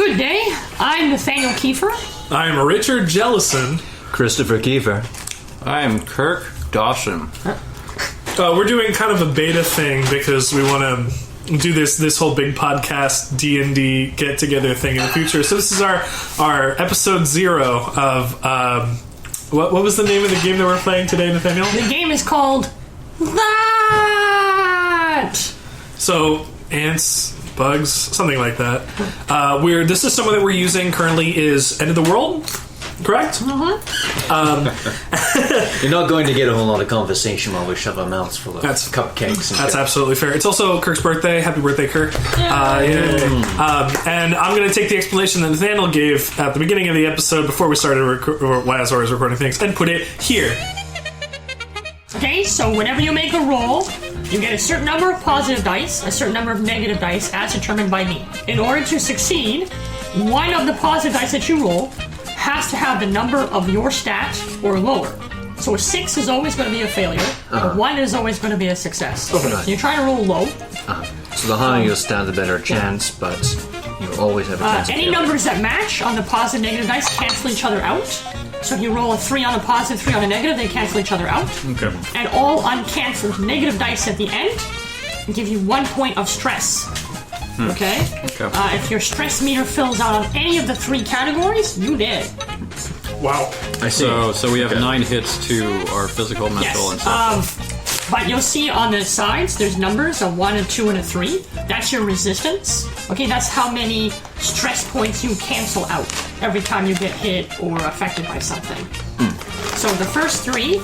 Good day. I'm Nathaniel Keefer. I'm Richard Jellison. Christopher Keefer. I'm Kirk Dawson. We're doing kind of a beta thing because we want to do this whole big podcast D&D get together thing in the future. So this is our episode 0 of what was the name of the game that we're playing today, Nathaniel? The game is called That. So ants, bugs, something like that. This is someone that we're using currently is End of the World, correct? You're not going to get a whole lot of conversation while we shove our mouths full of cupcakes. That's absolutely fair. It's also Kirk's birthday. Happy birthday, Kirk. Yay. And I'm going to take the explanation that Nathaniel gave at the beginning of the episode before we started, as I was recording things, and put it here. Okay, so whenever you make a roll, you get a certain number of positive dice, a certain number of negative dice, as determined by me. In order to succeed, one of the positive dice that you roll has to have the number of your stat or lower. So a 6 is always going to be a failure, a 1 is always going to be a success. Okay. So you try to roll low. So the higher your stat, the better chance, but you always have a chance of Any failing. numbers that match on the positive negative dice cancel each other out. So if you roll a 3 on a positive, 3 on a negative, they cancel each other out. Okay. And all uncancelled negative dice at the end give you 1 point of stress. Okay? If your stress meter fills out on any of the 3 categories, you did. Wow. I see. So we have 9 hits to our physical, mental, and stuff. But you'll see on the sides, there's numbers, a 1, a 2, and a 3. That's your resistance. Okay, that's how many stress points you cancel out every time you get hit or affected by something. So the first 3,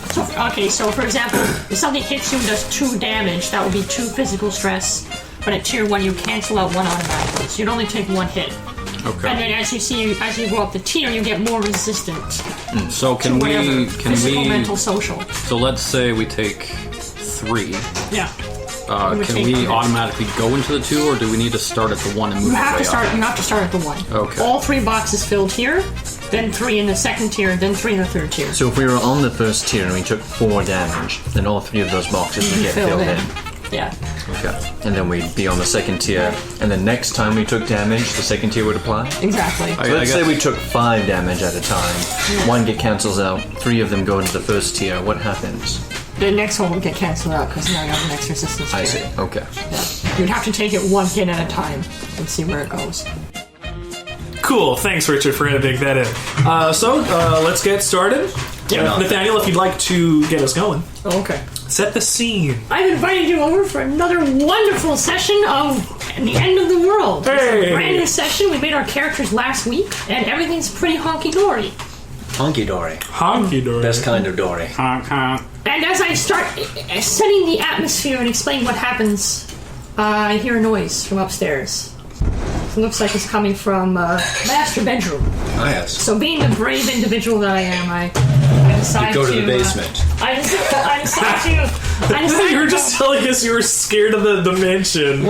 so for example, if something hits you and does 2 damage, that would be 2 physical stress. But at tier 1, you cancel out 1 automatically. So you'd only take 1 hit. Okay. And then as you go up the tier, you get more resistant. So can we Physical, mental, social. So let's say we take 3. Yeah. Can we automatically go into the 2, or do we need to start at the 1 and move You have to way start. up? You have to start at the 1. Okay. All 3 boxes filled here, then 3 in the second tier, then 3 in the third tier. So if we were on the first tier and we took 4 damage, then all 3 of those boxes would get filled in. Yeah. Okay. And then we'd be on the second tier, and the next time we took damage, the second tier would apply? Exactly. So let's say we took 5 damage at a time. 1 get cancels out, 3 of them go into the first tier. What happens? The next one will get cancelled out because now you have an extra resistance tier. I see. Okay. Yeah. You'd have to take it 1 hit at a time and see where it goes. Cool. Thanks, Richard, for editing that in. So let's get started. Yeah. Nathaniel, if you'd like to get us going, Okay. set the scene. I've invited you over for another wonderful session of the End of the World. Hey. It's a brand new session. We made our characters last week, and everything's pretty honky-dory. Honky-dory. Honky-dory. Best kind of dory. And as I start setting the atmosphere and explain what happens, I hear a noise from upstairs. It looks like it's coming from master bedroom. Oh, yes. So being the brave individual that I am, I decide Go to to the basement. I decide You were just telling us you were scared of the mansion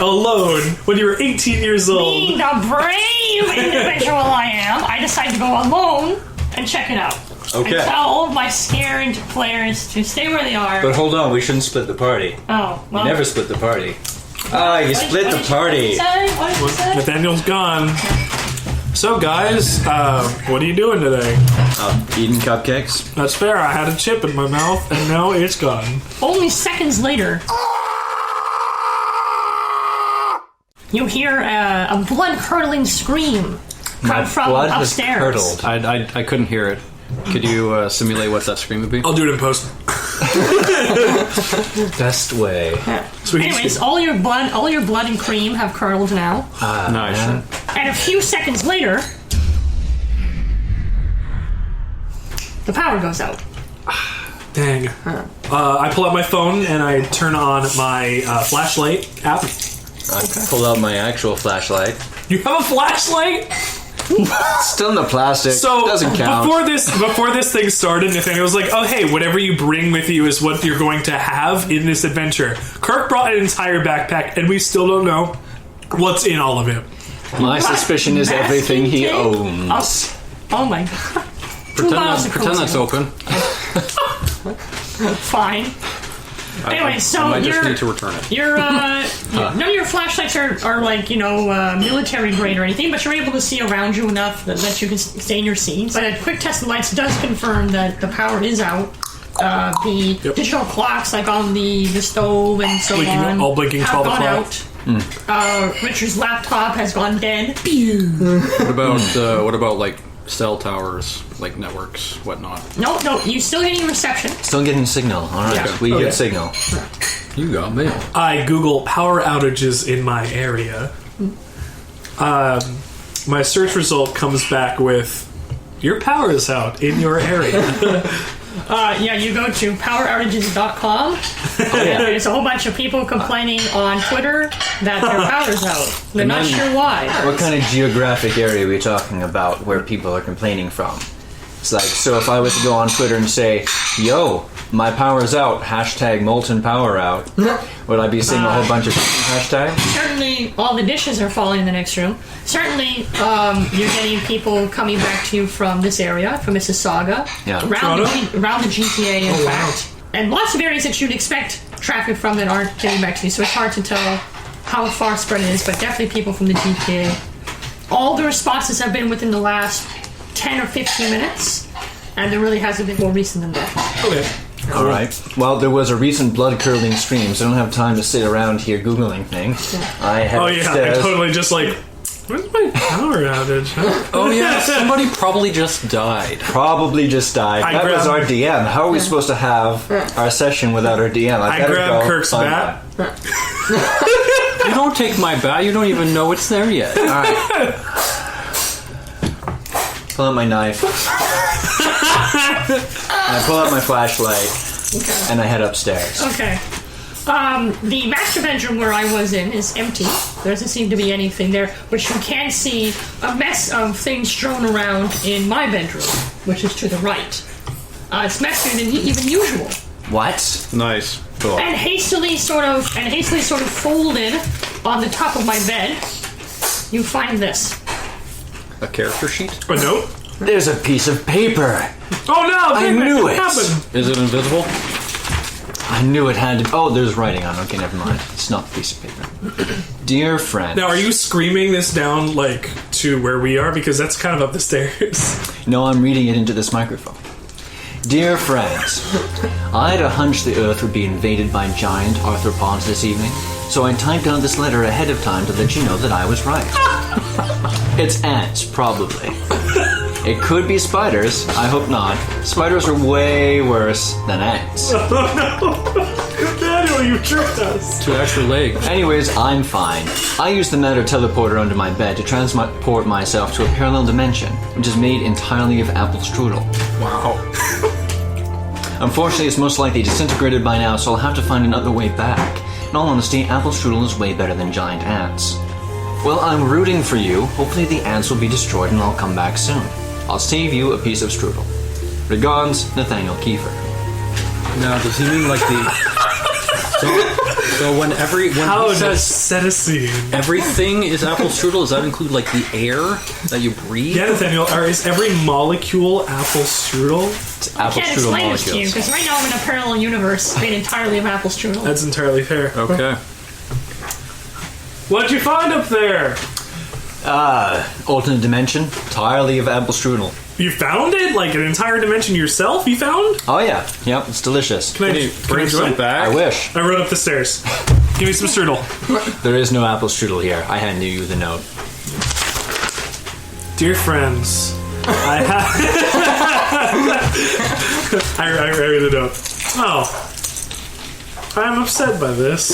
alone when you were 18 years old. being the brave individual I am, I decide to go alone and check it out. Okay. And tell all of my scared players to stay where they are. But hold on, we shouldn't split the party. Oh, well. You never split the party. You split the party. What did you say? Nathaniel's gone. So, guys, what are you doing today? Eating cupcakes. That's fair. I had a chip in my mouth, and now it's gone. Only seconds later, you hear a blood-curdling scream come from blood has upstairs. curdled. I couldn't hear it. Could you simulate what that scream would be? I'll do it in post. Best way. Sweet. Anyways, all your blood and cream have curdled now. Nice. And a few seconds later, the power goes out. Dang. I pull out my phone and I turn on my flashlight app. I pull out my actual flashlight. You have a flashlight? Still in the plastic. So doesn't count. Before this thing started, Nathaniel was like, "Oh, hey, whatever you bring with you is what you're going to have in this adventure." Kirk brought an entire backpack, and we still don't know what's in all of it. My suspicion is everything he owns. Oh my god! Pretend that's open. Fine. Anyway, so I might just you're- need to return it. Your none of your flashlights are like military grade or anything, but you're able to see around you enough that you can stay in your seats. But a quick test of lights does confirm that the power is out. The digital clocks, like on the stove and so on, all blinking have 12 gone o'clock. out. Richard's laptop has gone dead. What about like cell towers, like networks, whatnot? No, you're still getting reception. Still getting signal. All right, Yeah. we Okay. get signal. You got mail. I Google power outages in my area. My search result comes back with your power is out in your area. You go to poweroutages.com. And there's a whole bunch of people complaining on Twitter that their power's out. They're And not then- sure why. What kind of geographic area are we talking about where people are complaining from? It's like, so if I was to go on Twitter and say, yo, my power's out, hashtag molten power out, would I be seeing a whole bunch of hashtags? Certainly, all the dishes are falling in the next room. Certainly, you're getting people coming back to you from this area, from Mississauga, Yeah. around the GTA, in wow. fact. And lots of areas that you'd expect traffic from that aren't getting back to you, so it's hard to tell how far spread it is, but definitely people from the GTA. All the responses have been within the last 10 or 15 minutes, and there really hasn't been more recent than that. Okay. All right. Well, there was a recent blood-curdling stream, so I don't have time to sit around here Googling things. I head Oh, yeah. I upstairs. totally just like, where's my power outage? Huh? Oh yeah, somebody probably just died. Probably just died. I That was grabbed- our DM. How are we supposed to have our session without our DM? I better grabbed go Kirk's find bat. You don't take my bat. You don't even know it's there yet. that. All right. Pull out my knife. I pull out my flashlight, and I head upstairs. Okay. The master bedroom where I was in is empty. There doesn't seem to be anything there, but you can see a mess of things strewn around in my bedroom, which is to the right. It's messier than even usual. What? Nice. Cool. And hastily sort of folded on the top of my bed, you find this. A character sheet? A note? There's a piece of paper. Oh no! I knew it. Happened. Is it invisible? I knew it had to. Oh, there's writing on it. Okay, never mind. It's not a piece of paper. Dear friend. Now, are you screaming this down like to where we are? Because that's kind of up the stairs. No, I'm reading it into this microphone. Dear friends, I had a hunch the Earth would be invaded by giant arthropods this evening, so I typed out this letter ahead of time to let you know that I was right. It's ants, probably. It could be spiders. I hope not. Spiders are way worse than ants. Nathaniel, you tricked us. 2 extra legs. Anyways, I'm fine. I used the matter teleporter under my bed to transport myself to a parallel dimension, which is made entirely of apple strudel. Wow. Unfortunately, it's most likely disintegrated by now, so I'll have to find another way back. In all honesty, apple strudel is way better than giant ants. Well, I'm rooting for you. Hopefully the ants will be destroyed and I'll come back soon. I'll save you a piece of strudel. Regards, Nathaniel Keefer. Now, does he mean like the? So when How he does says set a scene? everything is apple strudel, does that include like the air that you breathe? Yeah, Nathaniel, is every molecule apple strudel? It's apple Can't strudel explain this to you molecules. because right now I'm in a parallel universe made entirely of apple strudel. That's entirely fair. Okay. What'd you find up there? Alternate dimension, entirely of apple strudel. You found it? Like an entire dimension yourself? You found? Oh yeah, yep, it's delicious. Can I Bring enjoy some it? back. I wish. I rode up the stairs. Give me some strudel. There is no apple strudel here. I handed you the note. Dear friends, I have. I read the note. Oh, I'm upset by this.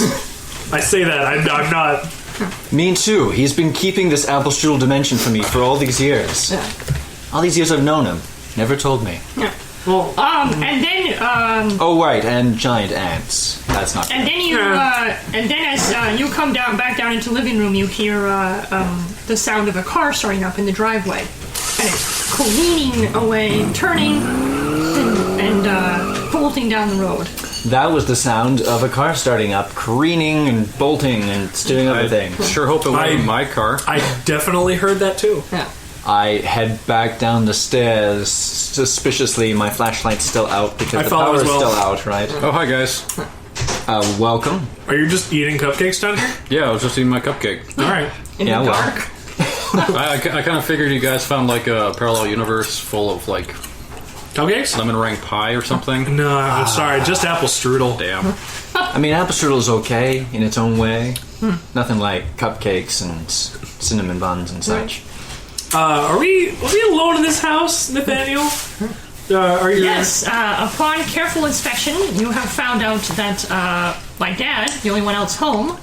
I say that I'm not. Me too. He's been keeping this apple strudel dimension from me for all these years. All these years I've known him. Never told me. Well, And then Oh right, and giant ants. That's not. And then you, and then as you come back down into the living room, you hear the sound of a car starting up in the driveway, and it's careening away, turning, and bolting down the road. That was the sound of a car starting up, careening and bolting and steering up a thing. Sure hope it wasn't my car. I definitely heard that too. Yeah. I head back down the stairs suspiciously. My flashlight's still out because I the follow power's as well. still out, right? Oh, hi guys. Welcome. Are you just eating cupcakes down here? Yeah, I was just eating my cupcake. All right. In Yeah, the well. dark. I kind of figured you guys found like a parallel universe full of like Cupcakes? lemon meringue pie or something. No, I'm sorry. Just apple strudel. Damn. I mean, apple strudel is okay in its own way. Nothing like cupcakes and cinnamon buns and such. Are we alone in this house, Nathaniel? Are you? Yes, upon careful inspection, you have found out that my dad, the only one else home,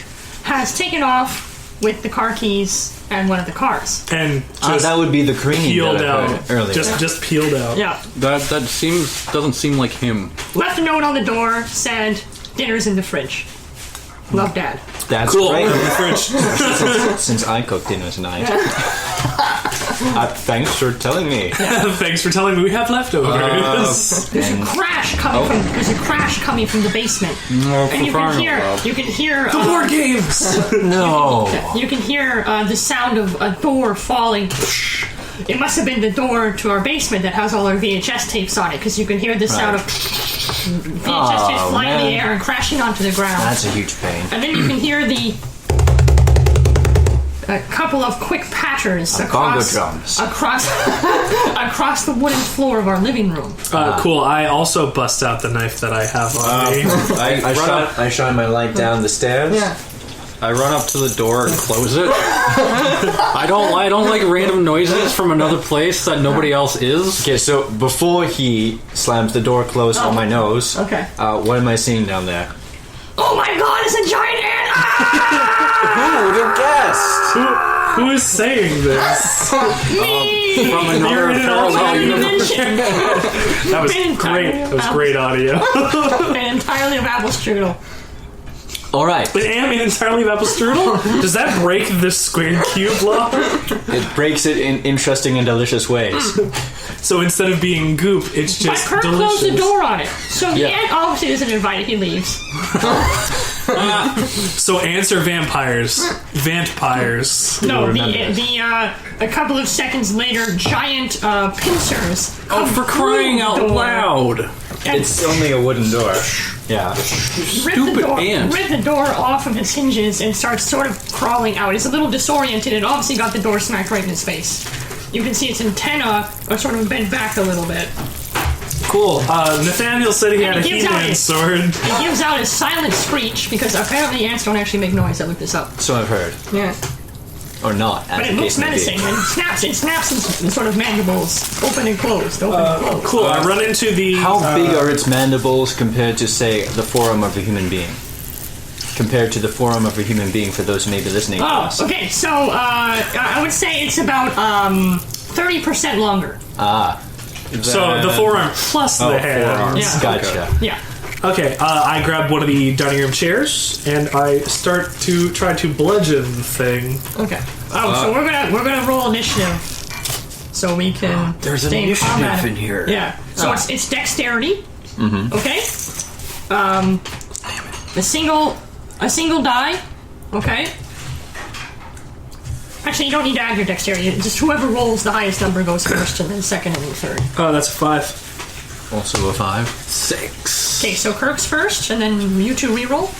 has taken off with the car keys and one of the cars. And just That would be the cream peeled that I out. heard earlier. Just peeled out. Yeah. That doesn't seem like him. Left a note on the door, said, dinner's in the fridge. Love, Dad. That's Cool. great. In the fridge. Since I cooked dinner tonight. Thanks for telling me. Thanks for telling me we have leftovers. There's a crash coming from the basement. And you can hear The board games. No. you can hear the sound of a door falling. It must have been the door to our basement that has all our VHS tapes on it, because you can hear the sound of VHS tapes flying in the air and crashing onto the ground. That's a huge pain. And then you can hear a couple of quick patters Congo drums. across the wooden floor of our living room. Cool. I also bust out the knife that I have on me. I shine my light down the stairs. I run up to the door and close it. I don't like random noises from another place that nobody else is. Okay, so before he slams the door closed on my nose, Okay. What am I seeing down there? Oh my god, it's a giant ant! Ah! Who would have guessed? Who is saying this? Me! From another You're in an parallel alternate universe. Dimension. That was Been great. entirely That was great audio. Made entirely of apple strudel. All right. But am made entirely of apple strudel? Does that break the square cube law? It breaks it in interesting and delicious ways. So instead of being goop, it's But just Kirk delicious. closed the door on it. So the Yeah. ant obviously isn't invited, he leaves. So ants are vampires. Vampires. No, You'll remember a couple of seconds later, giant pincers. Oh, for crying out loud! It's only a wooden door. Yeah. Stupid ant. Rip the door off of its hinges and starts sort of crawling out. It's a little disoriented and obviously got the door smacked right in its face. You can see its antenna are sort of bent back a little bit. Cool. Nathaniel said he had a And it gives out He-Man its- sword. It gives out a silent screech because apparently ants don't actually make noise. I looked this up. So I've heard. Yeah. Or not, as But the it looks case may be. menacing and it snaps in sort of mandibles. Open and closed, open and closed. Cool. I run into the. How big are its mandibles compared to, say, the forearm of a human being? Compared to the forearm of a human being, for those who may be listening to Oh, us. okay, so I would say it's about 30% longer. So the forearm plus the hand. forearm. Yeah. Gotcha. Yeah. Okay, I grab one of the dining room chairs and I start to try to bludgeon the thing. Okay. Oh, so we're gonna roll initiative, so we can. There's an stay in initiative combat. in here. Yeah. So it's dexterity. Mm-hmm. Okay. A single die. Okay. Actually, you don't need to add your dexterity. Just whoever rolls the highest number goes first, and then second, and then third. Oh, that's a 5. Also a 5. 6. Okay, so Kirk's first, and then you two reroll.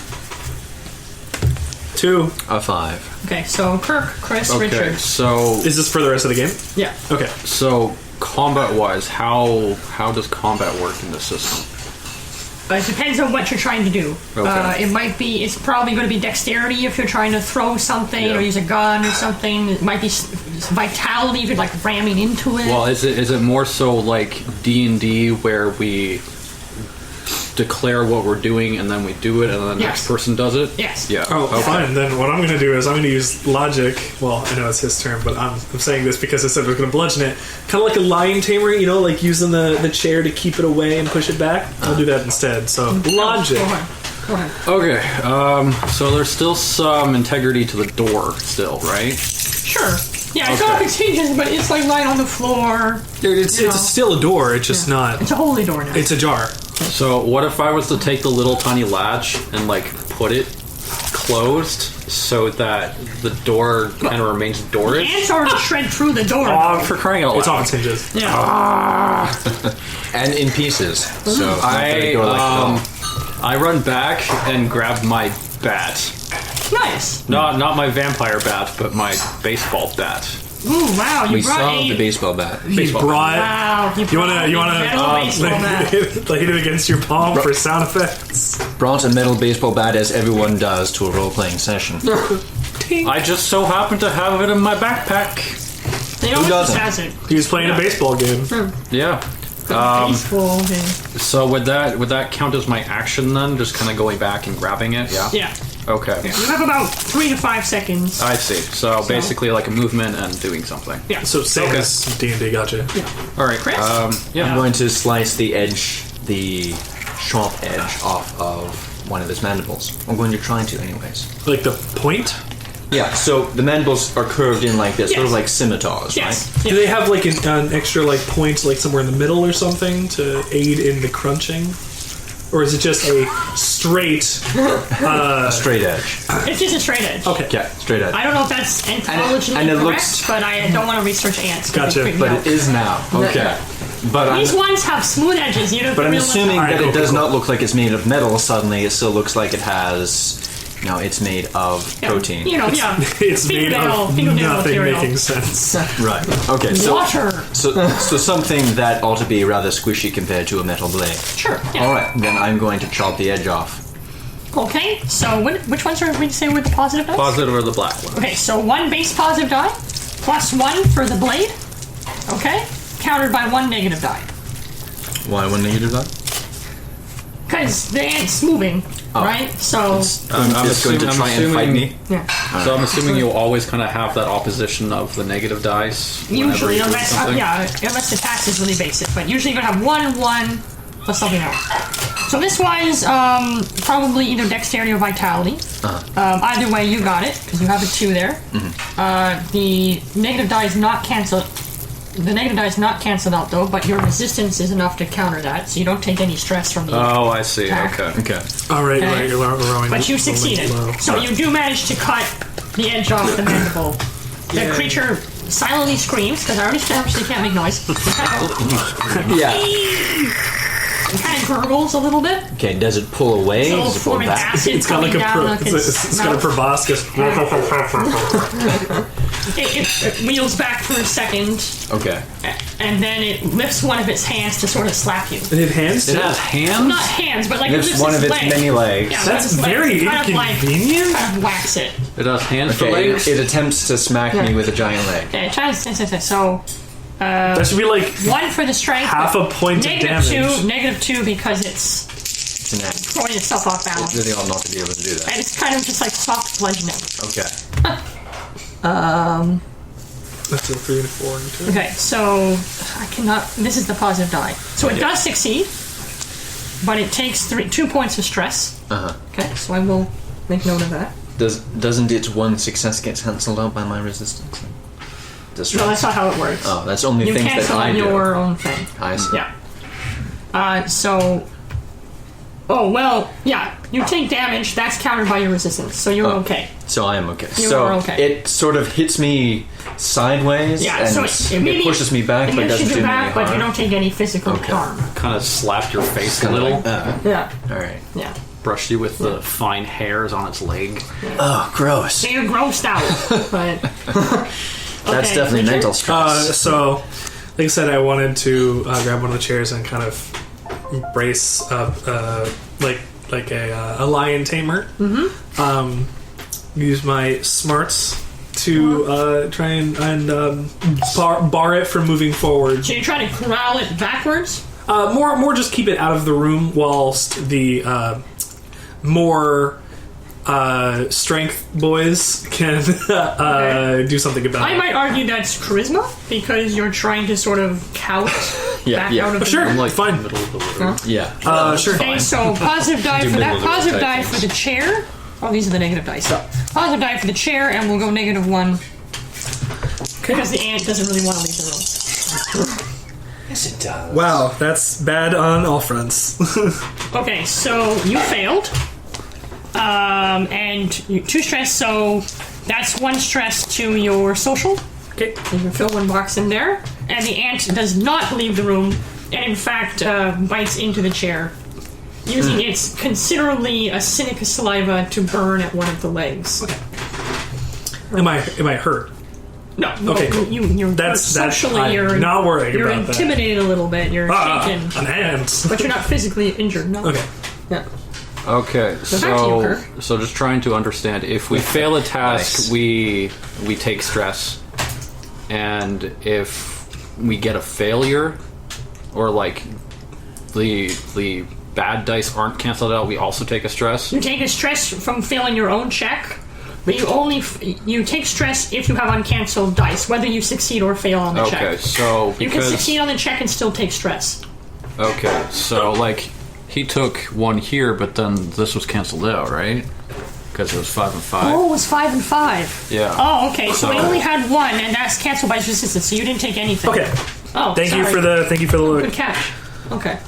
2. A 5. Okay, so Kirk, Chris, Okay, Richard. so Is this for the rest of the game? Yeah. Okay. combat-wise, how does combat work in this system? It depends on what you're trying to do. Okay. It's probably going to be dexterity if you're trying to throw something Yeah. or use a gun or something. It might be vitality if you're like ramming into it. Well, is it more so like D&D where we declare what we're doing and then we do it and then the Yes. next person does it? Yes. Yeah. Oh, okay. fine. Then what I'm going to do is I'm going to use logic. Well, I know it's his term, but I'm saying this because I said I was going to bludgeon it. Kind of like a lion tamer, like using the chair to keep it away and push it back. I'll do that instead. So, logic. Go ahead. Go ahead. Okay, so there's still some integrity to the door still, right? Sure. Yeah, it's Okay. off its hinges, but it's like lying on the floor. It's still a door. It's just not. It's a holy door now. It's a jar. So what if I was to take the little tiny latch and put it closed so that the door kind of remains doorish? Ants already shred through the door. Oh, for crying out loud. It's off its hinges. Yeah. And in pieces. So, not very I door-like at all. I run back and grab my bat. Nice. Not my vampire bat, but my baseball bat. Ooh, wow. You We brought saw a... the baseball bat. He brought. Wow. You wanna baseball bat. like hit it against your palm for sound effects? Brought a metal baseball bat as everyone does to a role-playing session. I just so happen to have it in my backpack. They always doesn't? just has it. He was playing a baseball game. Yeah. Baseball game. So would that count as my action then? Just kind of going back and grabbing it? Yeah. Yeah. Okay. You have about 3 to 5 seconds. I see. So basically like a movement and doing something. Yeah. So same Okay. as D&D, gotcha. All right. Chris? Yeah. I'm going to slice the sharp edge off of one of his mandibles. I'm going to try to, anyways. Like the point? Yeah, so the mandibles are curved in like this, sort of Yes. like scimitars, Yes. right? Do they have like an extra like point like somewhere in the middle or something to aid in the crunching? Or is it just a straight Straight edge. It's just a straight edge. Okay. Yeah, straight edge. I don't know if that's entomologically and it correct, looks- but I don't want to research ants. 'cause Gotcha, they freak me But out. it is now. Okay. But These ones have smooth edges. You know, I'm assuming Alright, that cool, it does cool, not look like it's made of metal. Suddenly, it still looks like it has. No, it's made of protein. You know, yeah. it's made of fingernail nothing material. making sense. Right. Okay. So, Water. so something that ought to be rather squishy compared to a metal blade. Sure. Yeah. All right. Then I'm going to chop the edge off. Okay. So which ones are we say with the positive dice? Positive or the black one? Okay. So 1 base positive die, +1 for the blade. Okay. Countered by 1 negative die. Why one negative die? Because the ant's moving, right? So It's going to try and fight me. yeah. So I'm assuming you'll always kind of have that opposition of the negative dice. whenever Usually, you're doing unless something. unless the tax is really basic, but usually you're gonna have 1 and 1 plus something else. So this was probably either dexterity or vitality. Either way, you got it because you have a 2 there. The negative die is not canceled. The negative die is not canceled out though, but your resistance is enough to counter that, so you don't take any stress from the. Oh, I see. Attack. Okay. Okay. All right, Okay. right, you're rolling. But you rolling succeeded. low. So you do manage to cut the edge off the mandible. The Yay. creature silently screams, because I already established they can't make noise. Yeah. It kind of gurgles a little bit. Okay. Does it pull away? So Does it pull forming back? acid It's got like coming a down like it's got a mouth. proboscis. It wheels back for a second, Okay. and then it lifts one of its hands to sort of slap you. It had hands. It too? has hands? Not hands, but like it Lifts lifts one of its leg. many legs. Yeah, That's lifts its legs very and kind of like inconvenient. kind of whacks it. It has hands for Okay. legs? It attempts to smack me with a giant leg. Okay, try to so That should be like 1 for the strength. half a point of Negative damage. 2, -2 because it's It's an act. throwing itself off balance. Really ought not to be able to do that. And it's kind of just like soft bludgeoning. Okay. That's a 3 and a 4 and 2. Okay, so I cannot. This is the positive die. So it does succeed, but it takes 2 points of stress. Uh-huh. Okay, so I will make note of that. Doesn't its one success get cancelled out by my resistance? No, that's not how it works. Oh, that's only You things that cancel I on do. your own thing. I see. Yeah. So. Oh well, yeah. You take damage. That's countered by your resistance, so you're okay. So I am okay. You so are okay. it sort of hits me sideways Yeah. and So it pushes me back, but doesn't do me any back, but you harm. don't take any physical Okay. harm. Kind of slapped your face a little. Yeah. All right. Yeah. Brushed you with the fine hairs on its leg. Oh, gross. So you're grossed out, but That's okay, definitely Richard? mental stress. So, like I said, I wanted to grab one of the chairs and kind of brace up, like a lion tamer. Mm-hmm. Use my smarts to try and bar it from moving forward. So you're trying to corral it backwards. More just keep it out of the room whilst the more strength boys can do something about I it. might argue that's charisma because you're trying to sort of cout back out of the Sure. room. Like Fine. middle of the room. Yeah. Sure. Okay, so positive die Do for that. middle of the room Positive type die things. for the chair. Oh, these are the negative dice. So positive die for the chair, and we'll go -1 because the ant doesn't really want to leave the room. Yes, it does. Wow, that's bad on all fronts. Okay, so you failed. And 2 stress, so that's 1 stress to your social. Okay. You can fill 1 box in there. And the ant does not leave the room, and in fact bites into the chair using its considerably acidic saliva to burn at one of the legs. Am I hurt? No. Okay, cool. You're socially, I'm not worried you're about that. You're intimidated a little bit. You're shaken. On hands. But you're not physically injured, no. Okay. Yeah. Okay, back to you, so Kirk. just trying to understand. If we fail a task, we take stress, and if we get a failure, or like the bad dice aren't canceled out, we also take a stress. You take a stress from failing your own check, but you take stress if you have uncancelled dice, whether you succeed or fail on the check. Okay, so You can succeed on the check and still take stress. Okay, so like he took one here, but then this was canceled out, right? Because it was 5 and 5. Oh, it was 5 and 5. Yeah. Oh, okay. So we only had one, and that's canceled by resistance. So you didn't take anything. Okay. Oh, Thank sorry. you for the look. Good catch. Okay.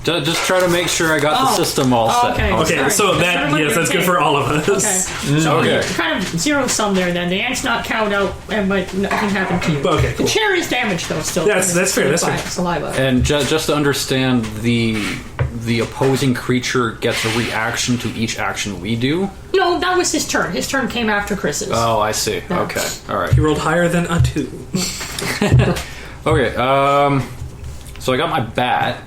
Just try to make sure I got the system all set. Okay. Okay, Sorry. so that's good for all of us. Okay. So Okay. you kind of zero sum there. Then the ant's not counted out, but nothing happened to you. Okay, cool. The chair is damaged though. Still. That's fair, that's by fair. Saliva. And just to understand, the opposing creature gets a reaction to each action we do. No, that was his turn. His turn came after Chris's. Oh, I see. Yeah. Okay, all right. He rolled higher than a 2. Okay, so I got my bat.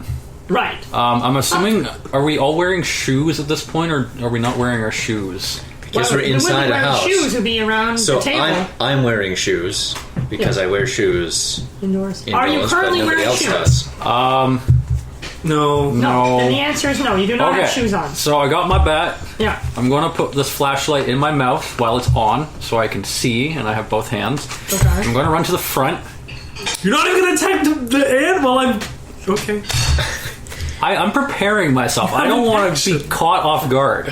Right. I'm assuming, are we all wearing shoes at this point, or are we not wearing our shoes? Because we're inside a house. Shoes would be around So the table. I'm wearing shoes because Yeah. I wear shoes Indoors. indoors, Are you but currently nobody wearing else shoes? does. No. No. Then the answer is no. You do not Okay, have shoes on. so I got my bat. Yeah. I'm going to put this flashlight in my mouth while it's on, so I can see, and I have both hands. Okay. I'm going to run to the front. You're not even going to attack the ant while I'm... Okay. I'm preparing myself. I don't want to be caught off guard.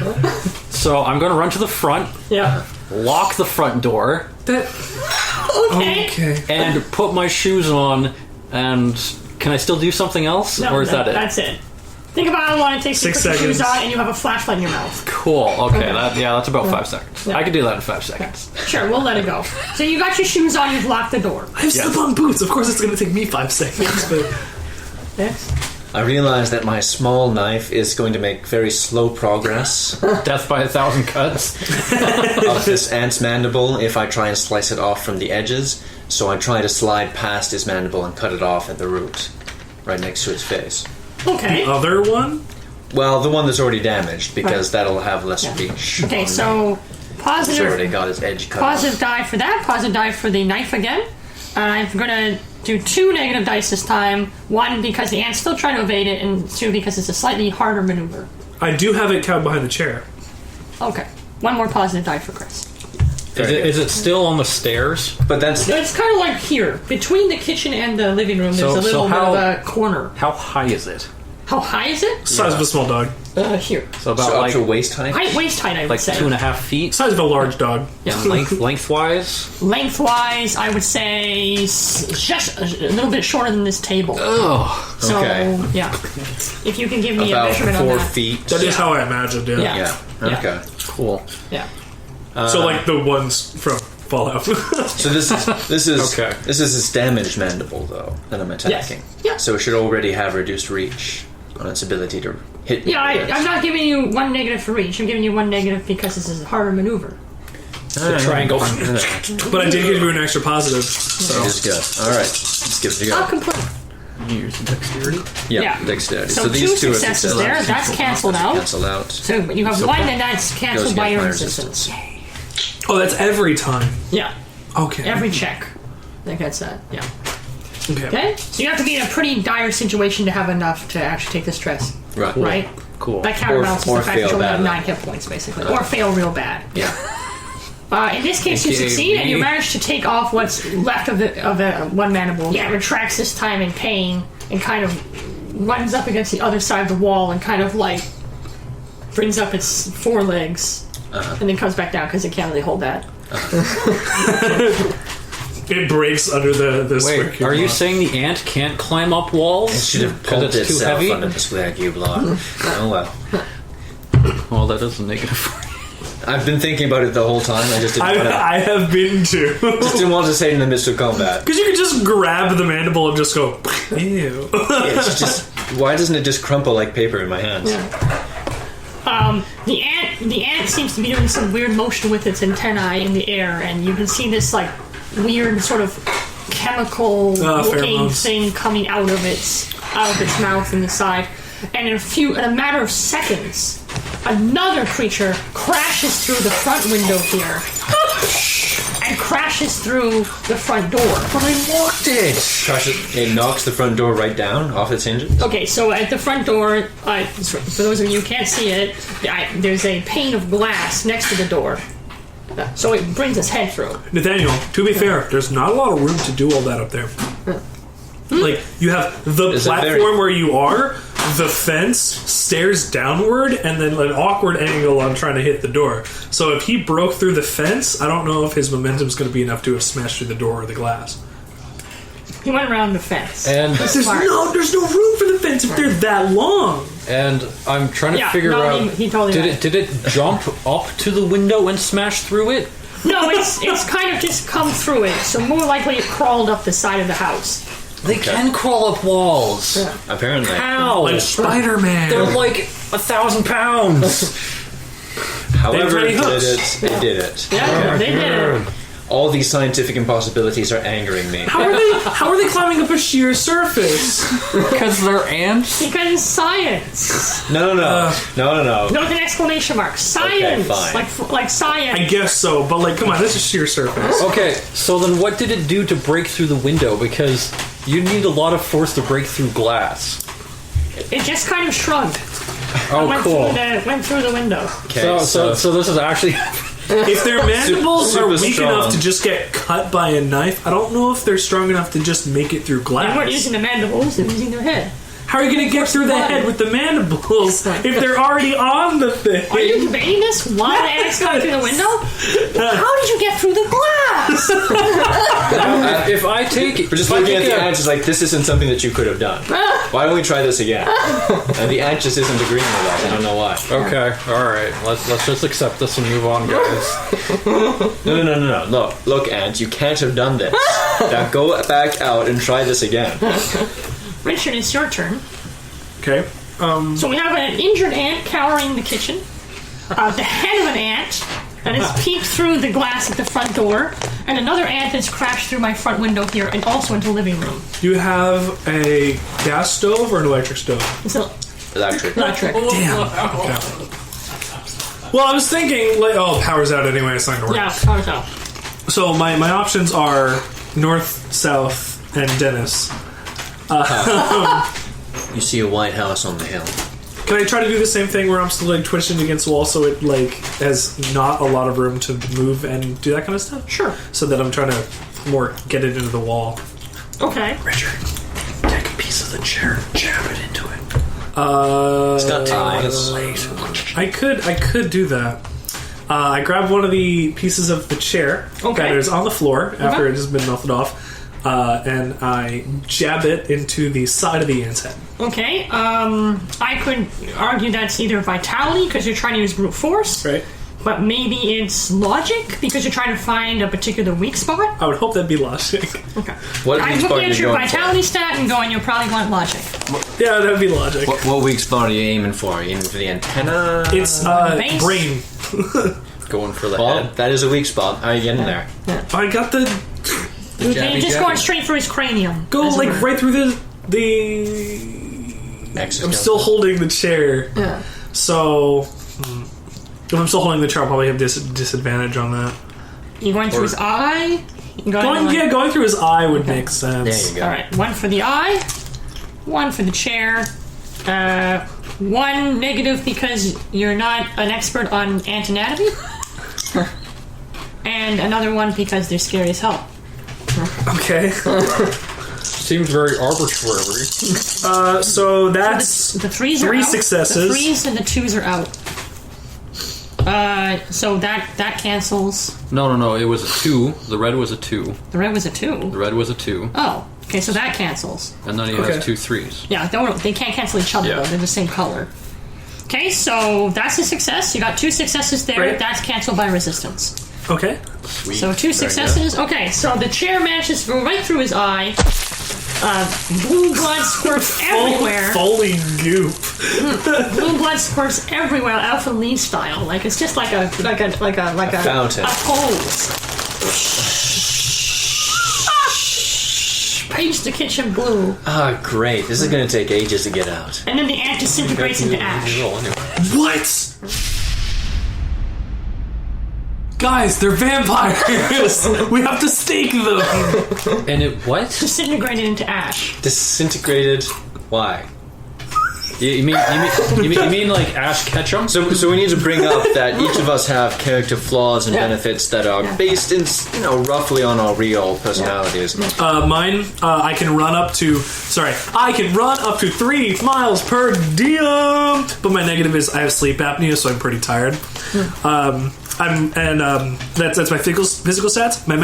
So I'm going to run to the front, Yeah. lock the front door, Okay. and put my shoes on. And can I still do something else, No, or is that it? That's it. Think about how long it takes to 6 put your shoes seconds. on and you have a flashlight in your mouth. Cool. Okay. That's about 5 seconds. Yeah. I can do that in 5 seconds. Sure, we'll let it go. So you got your shoes on, you've locked the door. I have slip-on boots. Of course it's going to take me 5 seconds, but... Next. I realize that my small knife is going to make very slow progress Death by 1,000 cuts. of this ant's mandible if I try and slice it off from the edges. So I try to slide past his mandible and cut it off at the root, right next to his face. Okay. Other one? Well, the one that's already damaged, because Right. that'll have less Yeah. reach. Okay, on so me. It's already positive got his edge cut positive off. die for that, positive die for the knife again. I'm gonna do 2 negative dice this time. 1 because the ant's still trying to evade it, and 2 because it's a slightly harder maneuver. I do have it cowed behind the chair. Okay. 1 more positive die for Chris. Is it still on the stairs? But that's It's kind of like here. Between the kitchen and the living room, there's So- a little so bit how- of a corner. How high is it? How high is it? Size of a small dog. Here. So about so up like to waist height. Waist height, I would like say. 2.5 feet. Size of a large dog. Yeah. Lengthwise. Lengthwise, I would say just a little bit shorter than this table. Oh. So, Okay. yeah. If you can give me a About measurement 4 on that. feet. That is how I imagined, yeah. Yeah. Yeah. Yeah. Okay. Cool. Yeah. So like the ones from Fallout. So this is Okay. this is his damaged mandible though that I'm attacking. Yeah. So it should already have reduced reach on its ability to hit me. Yeah, with. I'm not giving you 1 negative for each. I'm giving you 1 negative because this is a harder maneuver. The triangle. But I did give you an extra positive. So It is good. All right, let's give it a I'll go. complete. Use dexterity. Yeah, dexterity. So, So these 2 two are successes there. successes. That's canceled out. Cancelled out. So you have So 1, and that's goes canceled by against your my resistance. oh, that's every time. Yeah. Okay. Every check that gets that. Yeah. Okay. Okay? So you have to be in a pretty dire situation to have enough to actually take the stress. Right. Right? Cool. That counterbalances Or the fact that fail you only have badly. 9 hit points, basically. Or fail real bad. Yeah. In this case, you AKA succeed, and you me. manage to take off what's left of the one mandible. Yeah, it retracts this time in pain and kind of runs up against the other side of the wall and kind of like brings up its 4 legs and then comes back down because it can't really hold that. It breaks under the Wait, square are you block. saying the ant can't climb up walls? It should have because pulled it's too itself heavy? under the square cube block. Oh well. Well, that is a negative for you. I've been thinking about it the whole time. I just didn't want to. I have been too. Just didn't want to say it in the midst of combat. Because you could just grab the mandible and just go, ew. It's just Why doesn't it just crumple like paper in my hands? The ant seems to be doing some weird motion with its antennae in the air, and you can see this like weird sort of chemical-looking pheromones. thing coming out of its mouth and the side. And in a matter of seconds, another creature crashes through the front window here. And crashes through the front door. But I locked it! It knocks the front door right down off its hinges. Okay, so at the front door, for those of you who can't see it, there's a pane of glass next to the door. So it brings its head through. Nathaniel, to be fair, there's not a lot of room to do all that up there. Like, you have the platform where you are, the fence, stairs downward, and then an awkward angle on trying to hit the door. So if he broke through the fence, I don't know if his momentum's going to be enough to have smashed through the door or the glass. He went around the fence. And There's no room for the fence if they're that long. And I'm trying to figure out. He totally Did it jump up to the window and smash through it? No, it's kind of just come through it. So more likely it crawled up the side of the house. They can crawl up walls. Yeah. Apparently. How? Like Spider-Man. They're like 1,000 pounds. However They it have did hooks. it, they did it. Yeah, they did it. All these scientific impossibilities are angering me. How are they climbing up a sheer surface? Because they're ants? Because it's science. No. No, with an exclamation mark. Science. Okay, fine. Like science. I guess so, but like, come on, this is sheer surface. Okay, so then what did it do to break through the window? Because you need a lot of force to break through glass. It just kind of shrugged. Oh, cool. Went through the window. Okay, So this is actually... If their mandibles Super are weak strong. enough to just get cut by a knife, I don't know if they're strong enough to just make it through They weren't glass. using the mandibles, they were using their head. How are you going to get through the head with the mandibles if they're already on the thing? Are you debating this while the ants come through the window? How did you get through the glass? if I take... We're just if I looking at take the a- ant, it's like, this isn't something that you could have done. Why don't we try this again? And the ant just isn't agreeing with us. I don't know why. Okay, alright. Let's just accept this and move on, guys. No. Look, ant, you can't have done this. Now go back out and try this again. Richard, it's your turn. Okay. So we have an injured ant cowering in the kitchen. The head of an ant that has peeked through the glass at the front door. And another ant that's crashed through my front window here and also into the living room. Do you have a gas stove or an electric stove? So, Electric. electric. Damn. Okay. Well, I was thinking, like, power's out anyway, it's not going to work. Yeah, power out. So my options are north, south, and Dennis. You see a White House on the hill. Can I try to do the same thing where I'm still like twitching against the wall so it like has not a lot of room to move and do that kind of stuff? Sure. So that I'm trying to more get it into the wall. Okay. Richard, take a piece of the chair, jab it into it. It's got ties. I could do that. I grab one of the pieces of the chair that is on the floor after it has been melted off, and I jab it into the side of the ant's head. Okay. I could argue that's either vitality because you're trying to use brute force. Right. But maybe it's logic because you're trying to find a particular weak spot. I would hope that'd be logic. Okay. What I'm weak spot looking at you're your going vitality stat and going, you'll probably want logic. Yeah, that'd be logic. What weak spot are you aiming for? Are you aiming for the antenna? It's Base. brain. Going for the Well, head. that is a weak spot. How are you getting there? I got the Okay, just going straight through his cranium. go as it like were. right through the. I'm still holding the chair, Yeah. so if I'm still holding the chair, I'll probably have disadvantage on that. You going through his eye? You Going through his eye would make sense. There you go. All right, one for the eye, one for the chair, one negative because you're not an expert on ant anatomy, and another one because they're scary as hell. Okay, Seems very arbitrary. so that's The threes are three out. successes. The threes and the twos are out. So that cancels. No, it was a 2. The red was a 2. The red was a 2. The red was a 2. Oh, okay, so that cancels. And then he Okay. has 2 3s. Yeah, they can't cancel each other Yeah. though. They're the same color. Okay, so that's a success. You got 2 successes there. Right. That's canceled by resistance. okay. Sweet. So 2 Very good. successes. Okay, so the chair manages to go right through his eye, Blue blood squirts everywhere. Fully goop. Blue blood squirts everywhere, Alpha Lee style. Like it's just like a fountain. A hose. Paints the kitchen blue. Ah, great. This is going to take ages to get out. And then the ant disintegrates into ash. What? Guys, they're vampires. We have to stake them. And it what? Disintegrated into ash. Disintegrated. Why? You mean like Ash Ketchum? So we need to bring up that each of us have character flaws and benefits that are based in, roughly on our real personalities. Mine, I can run up to 3 miles per diem. But my negative is I have sleep apnea, so I'm pretty tired. That's my physical stats. My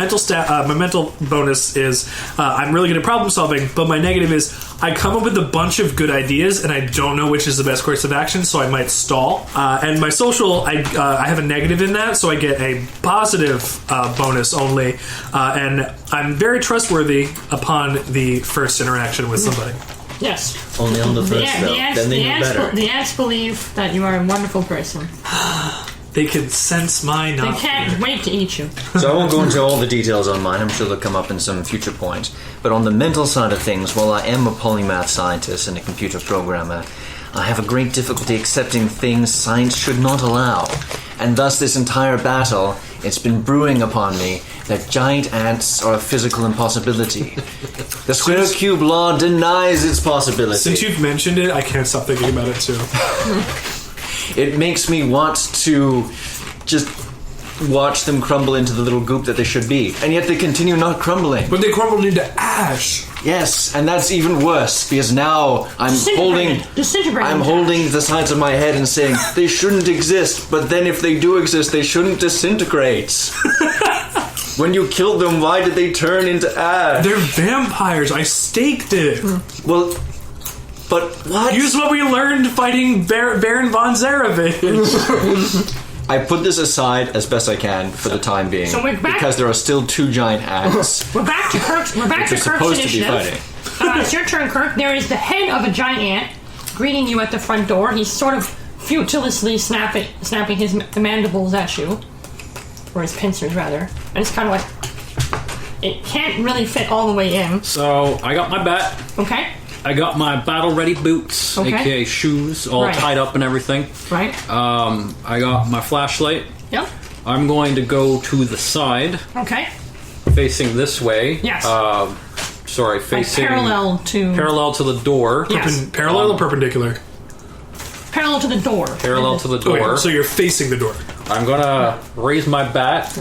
mental bonus is I'm really good at problem solving, but my negative is I come up with a bunch of good ideas and I don't know which is the best course of action, so I might stall. And my social, I have a negative in that, so I get a positive bonus only, and I'm very trustworthy upon the first interaction with somebody. Yes. Only on the first, though. Then they know better. The ants believe that you are a wonderful person. They can sense my knowledge. They can't wait to eat you. So I won't go into all the details on mine. I'm sure they'll come up in some future points. But on the mental side of things, while I am a polymath scientist and a computer programmer, I have a great difficulty accepting things science should not allow. And thus this entire battle, it's been brewing upon me that giant ants are a physical impossibility. The square cube law denies its possibility. Since you've mentioned it, I can't stop thinking about it too. It makes me want to just watch them crumble into the little goop that they should be. And yet they continue not crumbling. But they crumbled into ash. Yes, and that's even worse, because now I'm holding the sides of my head and saying, they shouldn't exist, but then if they do exist, they shouldn't disintegrate. When you killed them, why did they turn into ash? They're vampires. I staked it. Well... But what? Use what we learned fighting Baron von Zarovich. I put this aside as best I can for the time being, so we're back, because there are still 2 giant ants. We're back to Kirk's. We're back to Kirk's supposed initiative. To be fighting. It's your turn, Kirk. There is the head of a giant ant greeting you at the front door. He's sort of futilously snapping his mandibles at you, or his pincers rather, and it's kind of like it can't really fit all the way in. So I got my bat. Okay. I got my battle-ready boots, aka shoes, all tied up and everything. Right. I got my flashlight. Yep. I'm going to go to the side. Okay. Facing this way. Yes. Facing... Like parallel to the door. Yes. Parallel or perpendicular? Parallel to the door. Parallel to the door. Okay, so you're facing the door. I'm going to raise my bat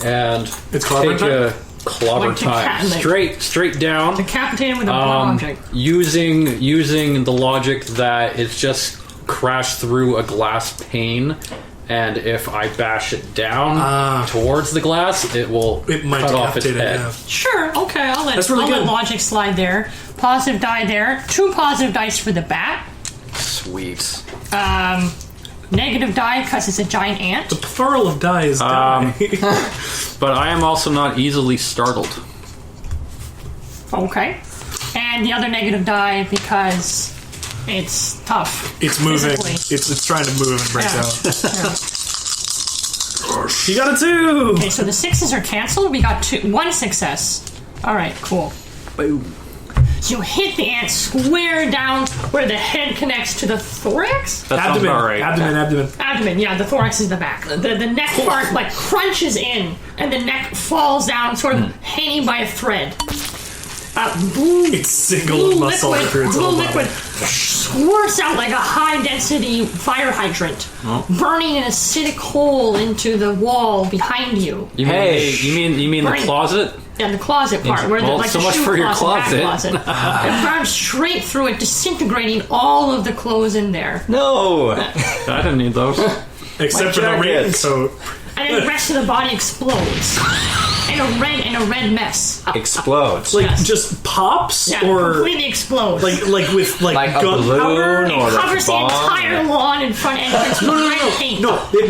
and it's take a... Clobber time. Straight down. Decapitated with a blunt object. Using the logic that it's just crashed through a glass pane, and if I bash it down towards the glass, it might cut off its head. Yeah. Sure, okay, I'll let logic slide there. Positive die there. 2 positive dice for the bat. Sweet. Negative die because it's a giant ant. The plural of die is die. But I am also not easily startled. Okay. And the other negative die because it's tough. It's moving. Physically. It's trying to move and break out. Yeah. You got a 2! Okay, so the 6s are canceled. We got 1 success. Alright, cool. Boom. You hit the ant square down where the head connects to the thorax? That sounds about right. Abdomen, yeah, the thorax is the back. The neck part, crunches in, and the neck falls down, sort of hanging by a thread. It's single muscle through its whole liquid squirts out like a high-density fire hydrant, burning an acidic hole into the wall behind you. You mean the closet? Yeah, the closet part. Where so the much for your closet. It burns straight through it, disintegrating all of the clothes in there. No! I didn't need those. Except for the rain coat. And then the rest of the body explodes. In a red mess. Explodes. Just pops? Yeah, or completely explodes. Like with gunpowder? It covers the entire lawn in front entrance with red paint. No, it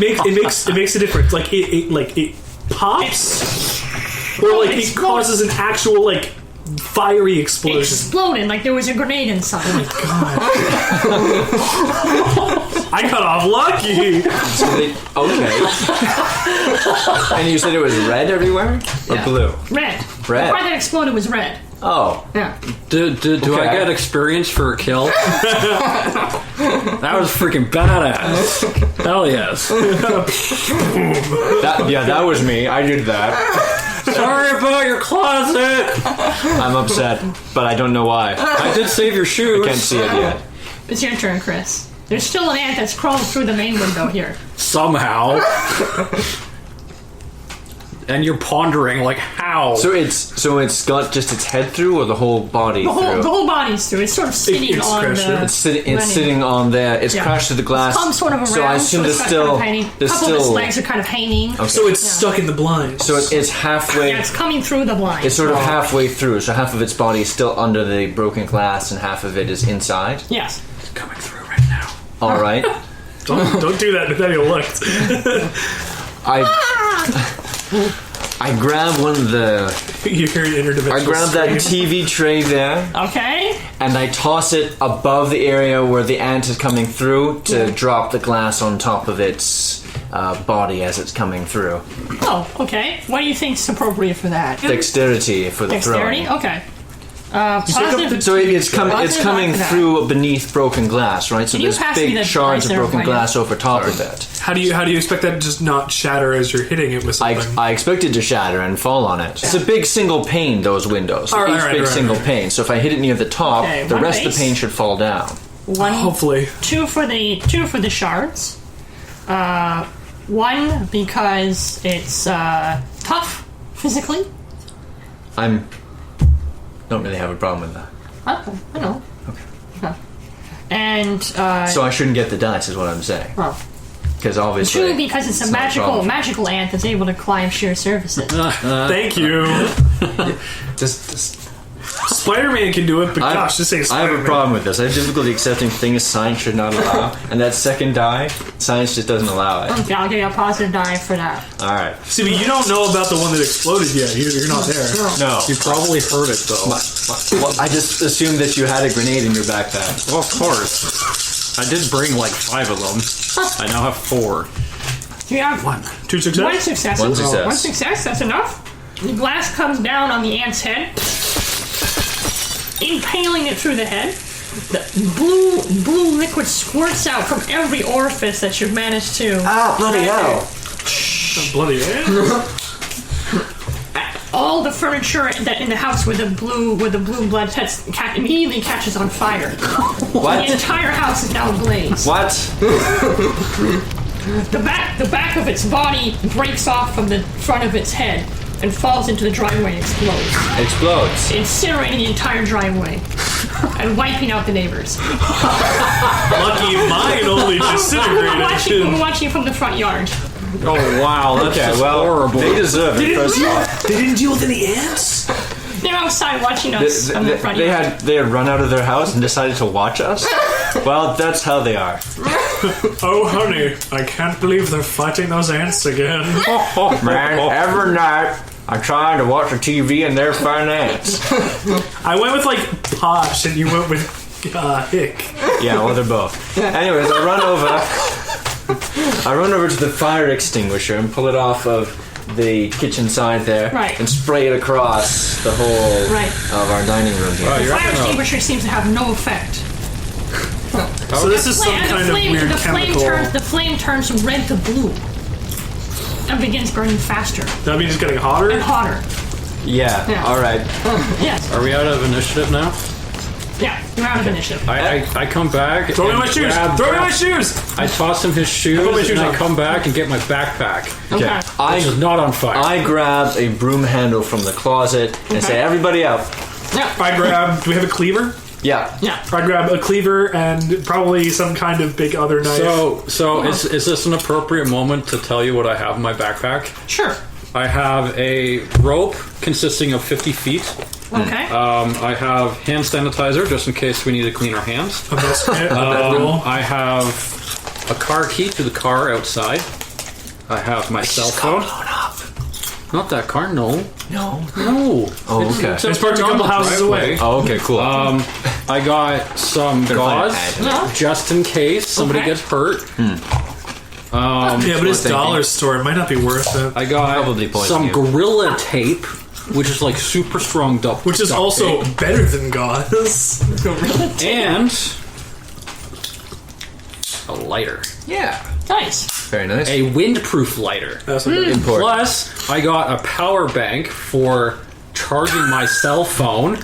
makes a difference. It pops? Or it causes an actual fiery explosion. Exploded like there was a grenade inside. I got off lucky. Okay. And you said it was red everywhere? Or blue? Red. Red. The part that exploded was red. Oh. Yeah. Do I get experience for a kill? That was freaking badass. Hell yes. That was me. I did that. Sorry about your closet. I'm upset, but I don't know why. I did save your shoes. Can't see it yet. It's your turn, Chris. There's still an ant that's crawling through the main window here. Somehow. And you're pondering, like, how? So it's got just its head through, or the whole body The through? whole body's through. It's sort of sitting It's on crashed the... It's sitting on there. It's crashed through the glass. Some sort of around. So I assume there's it's still kind of hanging. there's A couple of its still. legs are kind of hanging. Okay. So it's stuck in the blinds. So it's halfway. Yeah, it's coming through the blind. It's sort of halfway through. So half of its body is still under the broken glass, and half of it is inside. Yes. It's coming through right now. All right. Don't do that. Nathaniel looked. I grab one of the. You hear an interdimensional I grab that scream. TV tray there, Okay. and I toss it above the area where the ant is coming through to drop the glass on top of its body as it's coming through. Oh, okay. What do you think's appropriate for that? Dexterity for the Dexterity? throwing. Okay. pick up Positive. the- So it's Positive coming knock for that. through beneath broken glass, right? So Can you there's pass me big the shards dice of there, broken Ryan? glass over top of it. How do you expect that to just not shatter as you're hitting it with something? I expect it to shatter and fall on it. It's a big single pane, those windows. All right, Each all big right, single right. pane. So if I hit it near the top, Okay, the one rest of base. the pane should fall down. One, Hopefully. two for the shards. One because it's tough physically. Don't really have a problem with that. Okay, I know. Okay. And So I shouldn't get the dice, is what I'm saying. well, Because obviously. two because it's a not problem. magical ant that's able to climb sheer surfaces. Thank you. Just Spider-Man can do it, but gosh, just say I Spider-Man. have a problem with this. I have difficulty accepting things science should not allow, and that second die, science just doesn't allow it. Okay, I'll give you a positive die for that. All right. See, but you don't know about the one that exploded yet. You're not there. No. You probably heard it though. Well, I just assumed that you had a grenade in your backpack. Well, of course. I did bring like 5 of them. I now have 4. You have Two success? one success. One success. One success. That's enough. The glass comes down on the ant's head, impaling it through the head. The blue liquid squirts out from every orifice that you've managed to. Ah, bloody hell. Bloody hell. All the furniture that in the house with the blue blood immediately catches on fire. What? The entire house is now ablaze. What? The back of its body breaks off from the front of its head and falls into the driveway and explodes, Explodes. incinerating the entire driveway and wiping out the neighbors. Lucky mine only We're disintegrated. watching from the front yard. Oh wow, that's Okay, just well, horrible. they deserve it, first of all. They didn't deal with any ants? They're outside watching us from the front They yard. had run out of their house and decided to watch us? Well, that's how they are. Oh, honey, I can't believe they're fighting those ants again. Man, every night I try to watch the TV and they're fighting ants. I went with, like, Posh, and you went with Hick. Yeah, well, they're both. Anyways, I run over to the fire extinguisher and pull it off of the kitchen side there, Right. and spray it across the whole Right. of our dining room here. The fire extinguisher seems to have no effect. So this is some kind of weird chemical. The flame turns from red to blue and begins burning faster That means it's getting and hotter? hotter. Yeah, Yeah. alright. Yes. Are we out of initiative now? Yeah, you're out of initiative. I come back. Throw me and my shoes! grab- Throw me my shoes! I toss him his shoes, put my shoes and I on. come back and get my backpack, Okay. which is not on fire. I grab a broom handle from the closet and say, everybody out. Yeah. I grab... Do we have a cleaver? Yeah. Yeah. I grab a cleaver and probably some kind of big other knife. So is this an appropriate moment to tell you what I have in my backpack? Sure. I have a rope consisting of 50 feet. Okay. I have hand sanitizer just in case we need to clean our hands. a best kit, a bedroll. I have a car key to the car outside. I have my cell phone. Not that car, no. No. No. Oh, okay. It's parked a couple houses away. Oh, okay, cool. I got some gauze Yeah. just in case somebody Okay. gets hurt. Yeah, but it's thinking. dollar store. It might not be worth it. I got Probably poison some you. Gorilla Tape, which is like super strong duct Which is duct also tape. better than gauze. And a lighter. Yeah. Nice. Very nice. A windproof lighter. That's what it is. Important. Plus, I got a power bank for charging my cell phone.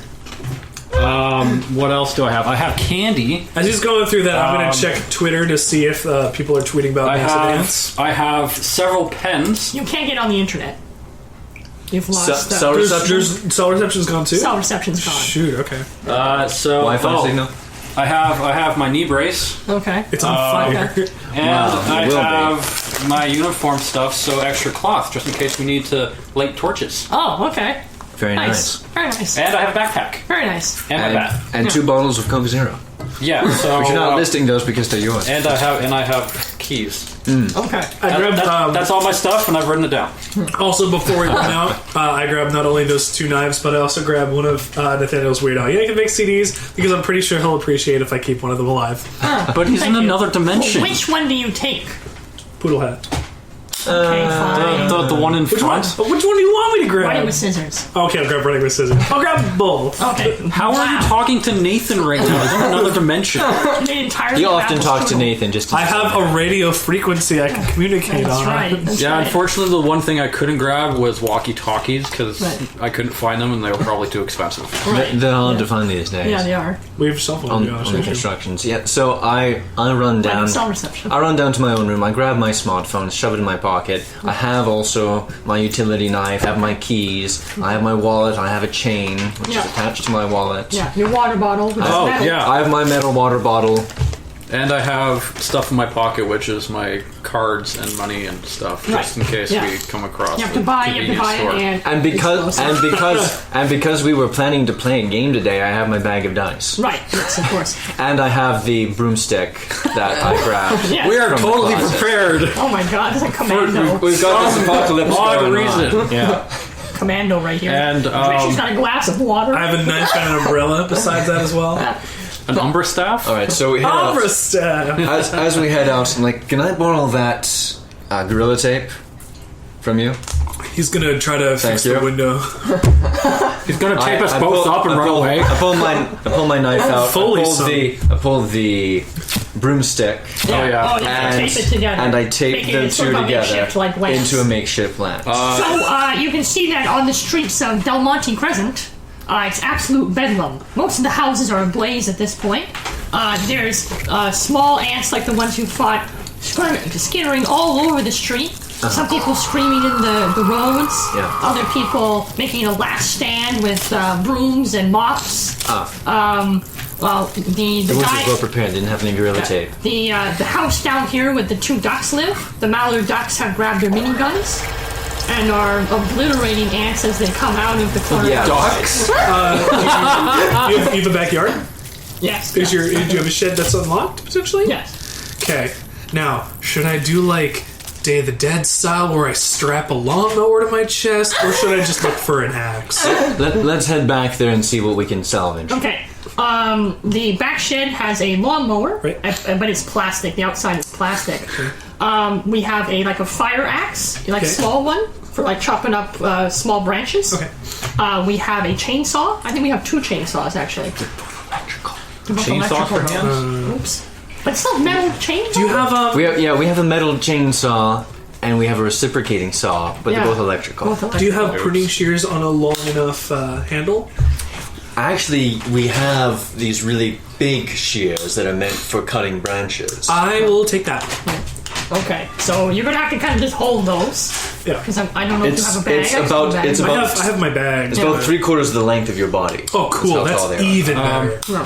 What else do I have? I have candy. As he's going through that, I'm going to check Twitter to see if people are tweeting about Dance. I have several pens. You can't get on the internet. You've lost cell reception? Cell reception's gone too? Cell reception's gone. Shoot, okay. So Wi-Fi signal. I have my knee brace, Okay. It's on fire. okay. and I it will be. have my uniform stuff. So extra cloth, just in case we need to light torches. Oh, okay. Very Nice. nice. Very nice. And I have a backpack Very nice. and my bat. And 2 bottles of Coke Zero. Yeah. So But you're not listing those because they're yours. and I have keys. Okay. I grabbed, That's all my stuff, and I've written it down. also, before we went out, I grabbed not only those 2 knives, but I also grabbed one of Nathaniel's Weird Al Yankovic CDs, because I'm pretty sure he'll appreciate if I keep one of them alive. But he's in Thank you. another dimension. Which one do you take? Poodle hat. Okay, fine. The one in Which front. one? Which one do you want me to grab? Running with scissors. Okay, I'll grab running with scissors. I'll grab both. Okay. How are you talking to Nathan right now? He's in another dimension. The entire You often battle's talk to total. Nathan just to I have a radio frequency I can communicate That's on. right. That's Yeah, right. unfortunately, the one thing I couldn't grab was walkie-talkies because Right. I couldn't find them and they were probably too expensive. Right. They're hard to find these days. Yeah, they are. We have cell phone. On gosh, the thank you. constructions. Yeah, so I run down. Cell reception. I run down to my own room. I grab my smartphone, shove it in my pocket. I have also my utility knife. I have my keys. I have my wallet. I have a chain which Yeah. is attached to my wallet. Yeah, your water bottle. Which Oh, is metal. yeah. I have my metal water bottle. And I have stuff in my pocket, which is my cards and money and stuff, Right. just in case Yeah. we come across You have the to buy convenience it store. And because we were planning to play a game today, I have my bag of dice. Right, yes, of course. And I have the broomstick that I grabbed. Yes. We are From the totally closet. prepared. Oh my god, it's a commando. We've got this apocalypse Odd going reason. on. Yeah. Commando right here. And, Richie's got a glass of water. I have a knife and an umbrella besides that as well. An Umbra staff? All right, so we head out. Umbra staff. As we head out, I'm like, can I borrow that Gorilla Tape from you? He's gonna try to fix you. the window. He's going to tape us I both up and run away. I pull my knife out. Foley I song. pull the broomstick. Oh, yeah. Oh, yeah, tape it together. And I tape Making the it sort two of a together makeshift, like lamps. into a makeshift lamp. So, you can see that on the streets of Del Monte Crescent. It's absolute bedlam. Most of the houses are ablaze at this point. There's small ants like the ones you fought skittering all over the street. Some people screaming in the roads. Yeah. Other people making a last stand with brooms and mops. Well, the the ones guy... were well prepared. Didn't have any Gorilla Tape. The house down here with the 2 ducks live. The mallard ducks have grabbed their miniguns and are obliterating ants as they come out of the corner. Yeah. Ducks? You have a backyard? Yes. Do you have a shed that's unlocked potentially? Yes. Okay. Now, should I do like Day of the Dead style where I strap a lawnmower to my chest, or should I just look for an axe? Let's head back there and see what we can salvage. Okay. The back shed has a lawnmower, Right. but it's plastic. The outside is plastic. We have a fire axe, like a Okay. small one for like chopping up small branches. Okay. We have a chainsaw. I think we have 2 chainsaws actually. They're both Chainsaw for electrical. hands? Oops. But still metal chainsaw. Do you have We have a metal chainsaw and we have a reciprocating saw, but Yeah. they're both electrical. Both electrical. Do you have pruning shears on a long enough handle? Actually, we have these really big shears that are meant for cutting branches. I will take that. Okay, so you're gonna have to kind of just hold those Yeah. because I don't know if you have a bag. it's I have about- a bag. it's I about- have my bag. It's about 3/4 of the length of your body. Oh, cool. That's how tall That's they are. even better. No.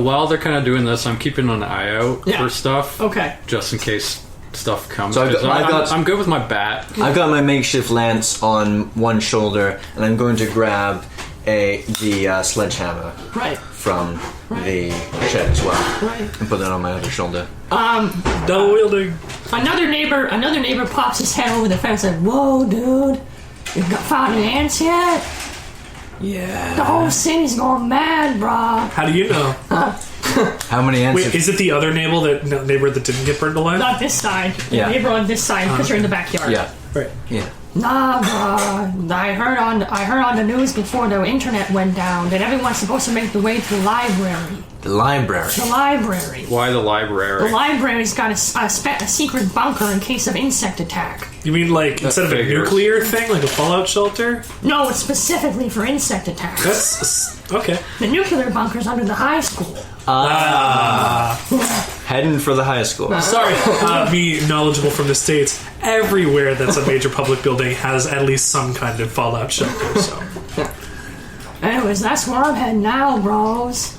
While they're kind of doing this, I'm keeping an eye out Yeah. for stuff. Okay. Just in case stuff comes. So I've 'Cause got- I'm good with my bat. I've got my makeshift lance on one shoulder, and I'm going to grab the sledgehammer Right. from the shed as well, Right. and put that on my other shoulder. Double wielding. Another neighbor pops his head over the fence and, "Whoa, dude! You found an ants yet? Yeah. The whole city's going mad, brah. How do you know? How many ants? Wait, is it the other neighbor that didn't get burned alive? Not this side. Yeah. The neighbor on this side because you're in the backyard. Yeah. Right. Yeah. Nah, bruh. I heard on the news before the internet went down that everyone's supposed to make the way to the library. The library. The library. Why the The library? library's got a secret bunker in case of insect attack. You mean like instead of a figures. nuclear thing, like a fallout shelter? No, it's specifically for insect attacks. That's okay. The nuclear bunker's under the high school. Heading for the high school. Sorry, me knowledgeable from the States. Everywhere that's a major public building has at least some kind of fallout shelter. So Anyways, that's where I'm heading now, bros.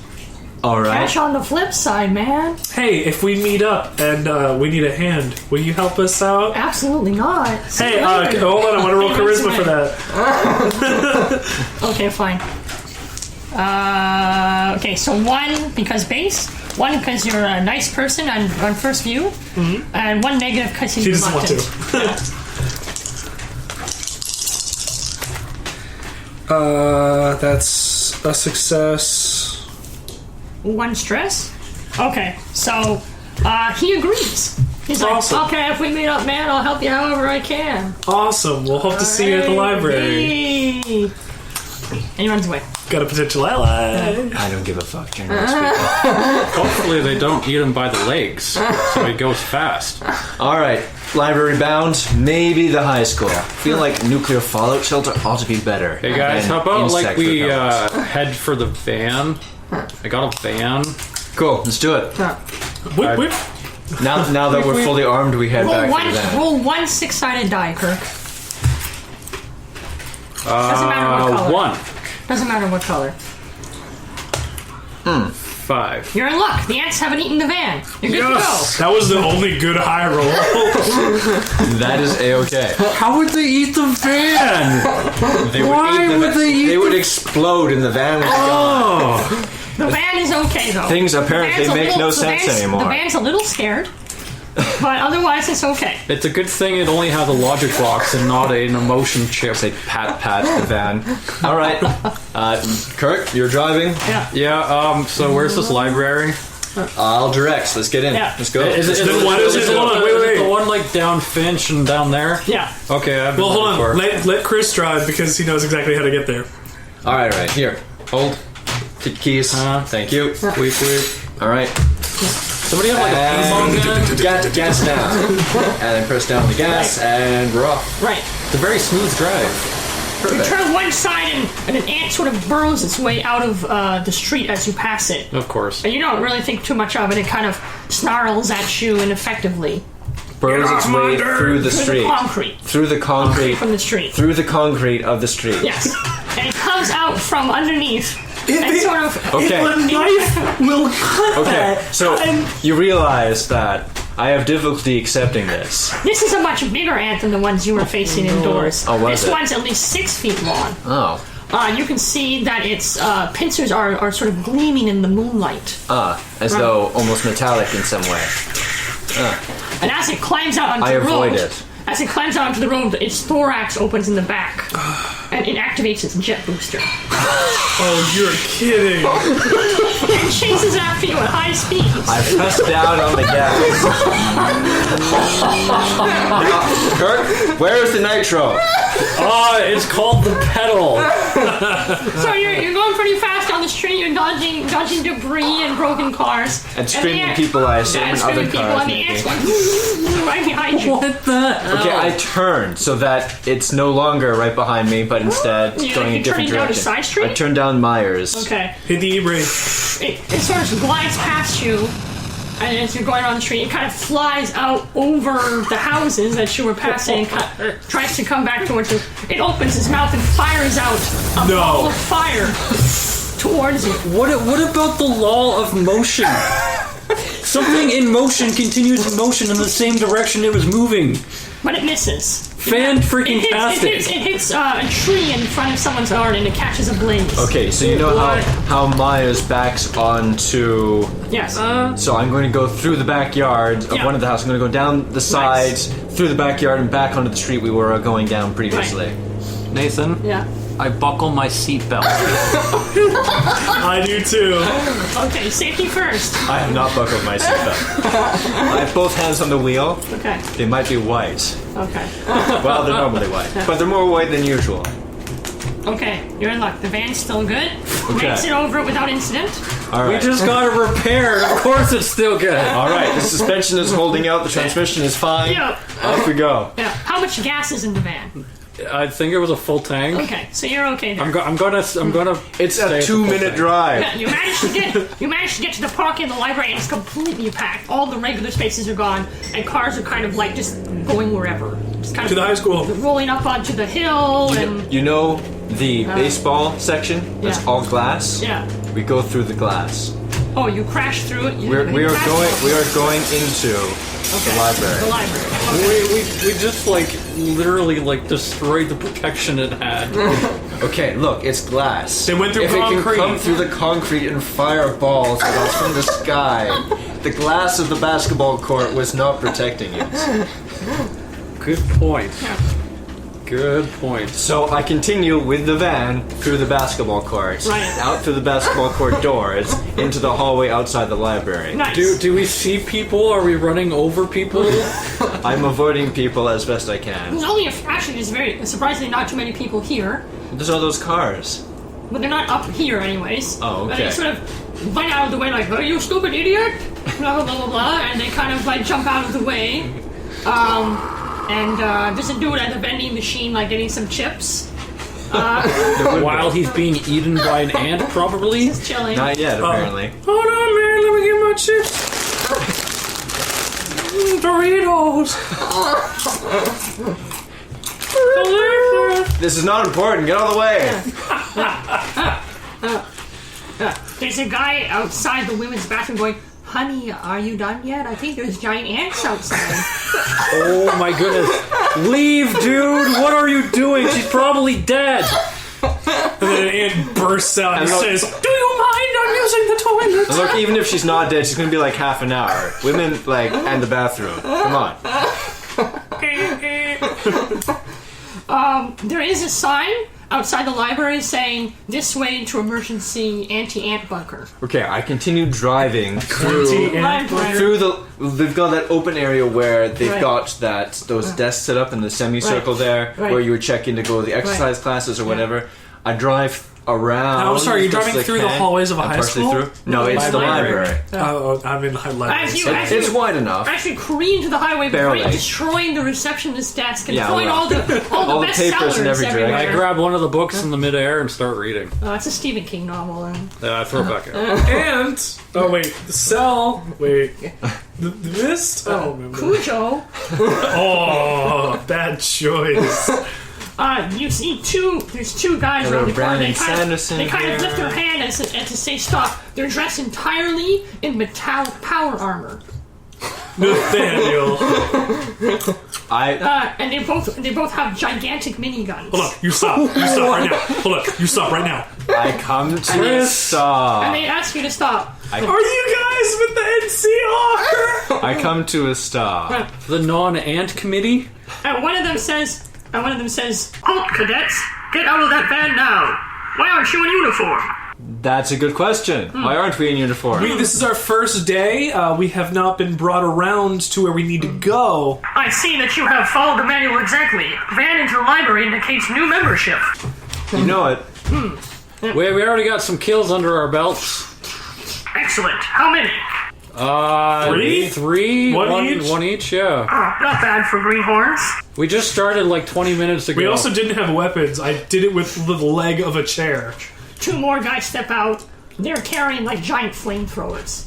All right. Cash on the flip side, man. hey, if we meet up and we need a hand, will you help us out? Absolutely not. See Hey, you later. hold on, I want to roll Hey, charisma what's for that. Okay, fine. Okay, so 1 because base, 1 because you're a nice person on first view, and 1 negative because he's She doesn't want reluctant. to. That's a success. 1 stress. Okay, so he agrees. He's like, Awesome. okay, if we meet up, man, I'll help you however I can. Awesome. We'll hope to see you at the library. Hey. And he runs away. Got a potential ally. I don't give a fuck, generally speaking. Hopefully they don't eat him by the legs, so he goes fast. All right. Library bound. Maybe the high school. Feel like nuclear fallout shelter ought to be better. Hey guys, than how about like insect we repellents. head for the van? I got a van. Cool. Let's do it. Whip, whip. Now that we're fully armed, we head back to the van. Roll 1 6-sided die, Kirk. Doesn't matter what color. 1. Doesn't matter what color. 5. You're in luck. The ants haven't eaten the van. You're good Yes, to that was the only good high roll. That is a-okay. How would they eat the van? They would Why eat the would they eat They would explode and the van would be gone. Oh, go. The van is okay though. Things apparently The van's a make little- no the sense van's- anymore. The van's a little scared, but otherwise it's okay. it's a good thing it only has a logic box and not an emotion chip. Say pat the van. All right. Kirk, you're driving. Yeah. Yeah. So where's this library? I'll direct. Let's get in. Yeah. Let's go. Then what is it? Hold on, wait. The one like down Finch and down there. Yeah. Okay. I've been Well, hold there on. before. Let Chris drive because he knows exactly how to get there. All right. Here. Hold. Take the keys. Thank you. Weep. All right. Somebody have like a ping pong gun? Gas down. And then press down the gas, and we're off. Right. It's a very smooth drive. You Perfect. turn one side and an ant sort of burrows its way out of the street as you pass it. Of course. And you don't really think too much of it. It kind of snarls at you ineffectively. Burrows its way through the Through street. the concrete. Through the concrete. From the street. Through the concrete of the street. Yes. And it comes out from underneath. And sort of... Okay. Knife will cut Okay. So you realize that I have difficulty accepting this. This is a much bigger ant than the ones you were facing indoors. Oh, was this it? one's at least 6 feet long. Oh. You can see that its pincers are sort of gleaming in the moonlight. As though almost metallic in some way. And as it climbs out onto I the road, avoid it. As it climbs out onto the road, its thorax opens in the back, and it activates its jet booster. Oh, you're kidding. It chases after you at high speeds. I pressed down on the gas. Now, Kirk, where's the nitro? It's called the pedal. So you're going pretty fast down the street. You're dodging debris and broken cars, And screaming the ant- people, I assume, yeah, and screaming other people, cars, and the maybe. ants going right behind you. What the? Okay, I turn so that it's no longer right behind me, but instead You- going you a different turning down a direction. side street? I turn down Myers. Okay. Hit the e-brake. It sort of glides past you, and as you're going on the street, it kind of flies out over the houses that you were passing and tries to come back towards you. It opens its mouth and fires out a ball of fire towards you. What about the law of motion? Something in motion continues in motion in the same direction it was moving. But it misses. Fan-freaking-tastic. It hits a tree in front of someone's yard and it catches a blaze. Okay, so you know how Myers backs onto... Yes. So I'm going to go through the backyard of Yeah. one of the houses. I'm going to go down the sides, through the backyard, and back onto the street we were going down previously. Nathan, Yeah. I buckle my seatbelt. I do too. Okay, safety first. I have not buckled my seatbelt. I have both hands on the wheel. Okay. They might be white. Okay. Well, they're normally white, but they're more white than usual. Okay, you're in luck. The van's still good. Okay. Makes it over without incident. All We right. just got it repaired. Of course it's still good. All right. The suspension is holding out. The transmission is fine. Yeah. Off we go. Yeah. How much gas is in the van? I think it was a full tank. Okay, so you're okay there. I'm gonna. It's stay a at the full 2-minute tank. drive. Yeah, you managed to get to the park in the library and it's completely packed. All the regular spaces are gone and cars are kind of like just going wherever. Just kind To of the high school. rolling up onto the hill and You know the baseball section? That's yeah. all glass. yeah. We go through the glass. Oh, you crashed through it. We are going into the library. The library. We just literally destroyed the protection it had. Okay, look, it's glass. They went through if it concrete. can come through the concrete and fire balls at us from the sky, the glass of the basketball court was not protecting it. Good point. Good point. So I continue with the van through the basketball court, Right. out through the basketball court doors, into the hallway outside the library. Nice. Do we see people? Are we running over people? I'm avoiding people as best I can. There's only actually there's very surprisingly not too many people here, There's all those cars. but they're not up here anyways. Oh, okay. And they sort of run out of the way like, "Oh, you stupid idiot!" Blah blah blah blah blah, and they kind of jump out of the way. And there's a dude at the vending machine getting some chips. While he's being eaten by an ant, probably? Just chilling. Not yet, apparently. Hold on, man. Let me get my chips. Doritos. Delicious. This is not important. Get out of the way. There's a guy outside the women's bathroom going, "Honey, are you done yet? I think there's giant ants outside." Oh my goodness. Leave, dude! What are you doing? She's probably dead! And then an ant bursts out and And look- says, "Do you mind? I'm using the toilet." Look, even if she's not dead, she's gonna be like half an hour. Women, and the bathroom. Come on. There is a sign outside the library saying, "This way to emergency anti-ant bunker." Okay, I continue driving through Anti-ant. through the. They've got that open area where they've Right. got those desks set up in the semicircle Right. there, Right. where you would check in to go to the exercise classes or whatever. I drive around. Oh, sorry, you're as best driving as I through the can. hallways of a I'm high partially school? through. No, it's the library. Oh, I'm in high library. As you- so- as you- It's wide enough. Actually careened to the highway before Barely. destroying the receptionist's desk and Yeah, throwing well. all the All the papers bestsellers in every direction. I everywhere. grab one of the books in the midair and start reading. It's a Stephen King novel. And I throw it back out. And oh wait, the cell. Wait, the mist. I don't remember. Cujo. Oh, bad choice. You see there's two guys Hello, around the corner. Brandon They kind Sanderson of here. lift their hand and to say stop. They're dressed entirely in metallic power armor. Nathaniel. And they both have gigantic miniguns. Hold up, you stop. You stop right now. Hold up, you stop right now. I come to And stop. they ask you to stop. Are you guys with the NCR? I come to a stop. The non-ant committee? And one of them says, "Halt, cadets! Get out of that van now! Why aren't you in uniform?" That's a good question. Why aren't we in uniform? This is our first day. We have not been brought around to where we need to go. I see that you have followed the manual exactly. Van into the library indicates new membership. You know it. We already got some kills under our belts. Excellent. How many? Three? One each? One each, yeah. Not bad for greenhorns. We just started 20 minutes ago. We also didn't have weapons. I did it with the leg of a chair. Two more guys step out. They're carrying giant flamethrowers.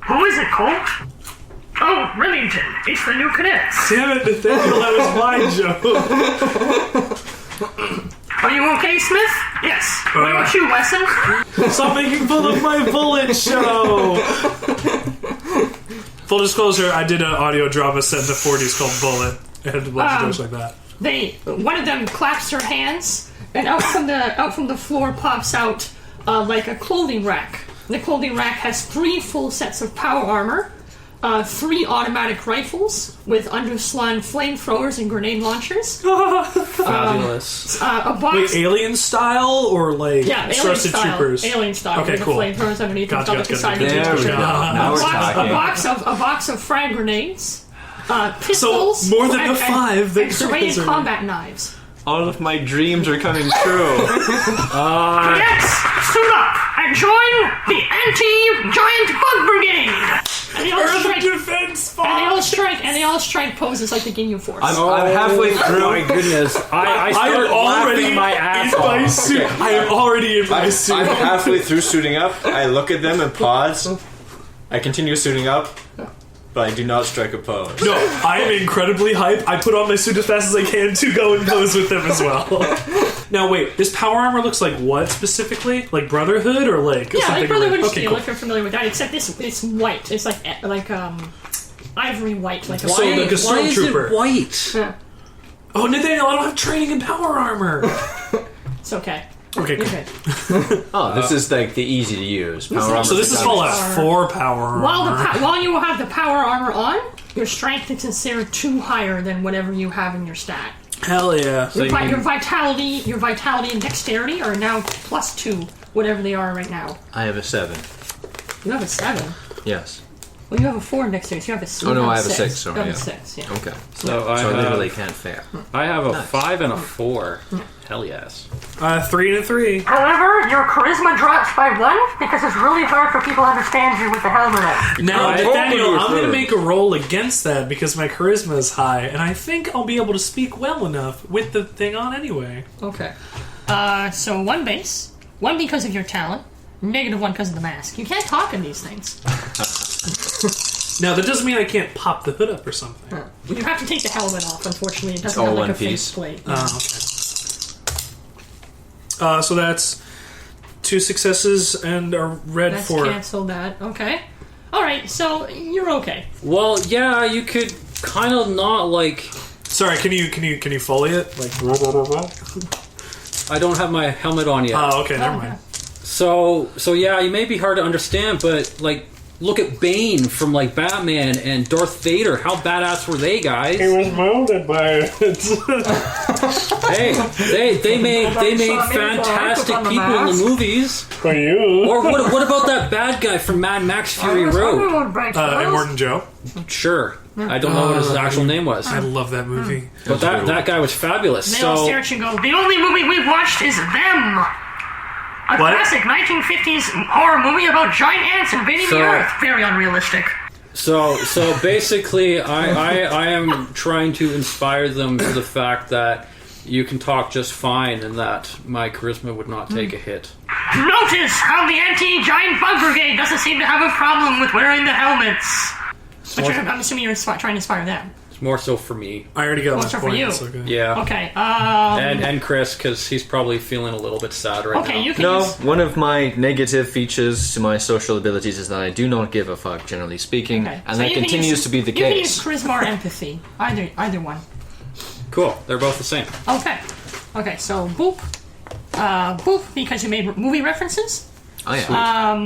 Who is it, Colt? Oh, Remington. It's the new cadets. Damn it, Nathaniel, that was my joke. Are you okay, Smith? Yes. What about you, Wesson? Stop making fun of my bullet show. Full disclosure, I did an audio drama set in the 40s called Bullet. It had a bunch of jokes like that. One of them claps her hands, and out from the floor pops out a clothing rack. The clothing rack has 3 full sets of power armor, 3 automatic rifles with underslung flamethrowers and grenade launchers. Fabulous. A box. Wait, alien style or like Alien Starship style. Troopers? Alien style. Okay, with cool. the flamethrowers underneath. Gotcha, and stuff gotcha, like gotcha. the side There we go. Now we're talking. a box of frag grenades. Pistols. So, more than the 5 that and serrated Chris are- combat knives. All of my dreams are coming true. Cadets, suit up and join the anti-giant bug brigade. And they all strike. Defense And they all strike poses like the Ginyu Force. I'm halfway through. My goodness. I I start am already laughing my ass in my off. suit. I am already in my suit. I'm halfway through suiting up. I look at them and pause. I continue suiting up, but I do not strike a pose. No, I am incredibly hype. I put on my suit as fast as I can to go and pose with them as well. Now wait, this power armor looks like what specifically? Like Brotherhood or like Yeah, something like Brotherhood okay, Steel, cool. if you're familiar with that. Except it's white. It's like ivory white, like a So, like a Why is it stormtrooper. white? Yeah, Oh, Nathaniel, I don't have training in power armor. it's okay. Okay, You're cool. good. Oh, this is like the easy to use. Power armor. So this is Fallout 4 power armor. While you have the power armor on, your strength is considered 2 higher than whatever you have in your stat. Hell yeah. Your vitality and dexterity are now +2, whatever they are right now. I have a 7. You have a 7. Yes. Well, you have a 4 in dexterity. So you have a 6. Oh, no, I have a 6, sorry, You have yeah. a 6. Yeah. Okay. So I So I literally have, can't fare. I have a 5 and a 4. Hell yes. 3 and a 3. However, your charisma drops by 1 because it's really hard for people to understand you with the helmet on. Now, I Nathaniel, totally I'm going to agree. make a roll against that because my charisma is high, and I think I'll be able to speak well enough with the thing on anyway. Okay. So 1 base, 1 because of your talent, -1 because of the mask. You can't talk in these things. Now, that doesn't mean I can't pop the hood up or something. You have to take the helmet off, unfortunately. It doesn't all have like one a piece. faceplate. So that's 2 successes and a red Let's 4. cancel that. Okay. Alright, so you're okay. Well, yeah, you could kind of not like. Sorry, can you foley it? Like, I don't have my helmet on yet. oh, okay, never mind. So yeah, you may be hard to understand, but like, look at Bane from like Batman and Darth Vader. How badass were they, guys? was molded by it. Hey, they made fantastic people in the movies. For you. Or what about that bad guy from Mad Max Fury Road? Immortan Joe. Sure, I don't know what his actual name was, I love that movie. but that guy was fabulous. They all So stare at you and go, the only movie we've watched is Them! A What? classic 1950s horror movie about giant ants invading the So- Earth. Very unrealistic. So basically, I am trying to inspire them to the fact that you can talk just fine and that my charisma would not take a hit. Notice how the anti-giant bug brigade doesn't seem to have a problem with wearing the helmets. But I'm assuming you're trying to inspire them. It's more so for me. I already got Oh, my so for point. you. It's okay. Yeah. Okay, And Chris, because he's probably feeling a little bit sad right okay, now. you can No, use... one of my negative features to my social abilities is that I do not give a fuck, generally speaking, Okay. and So that you can continues use- to be the You can use case. charisma or empathy. Either one. Cool. They're both the same. Okay. Okay, so boop. Boop because you made movie references. Oh yeah,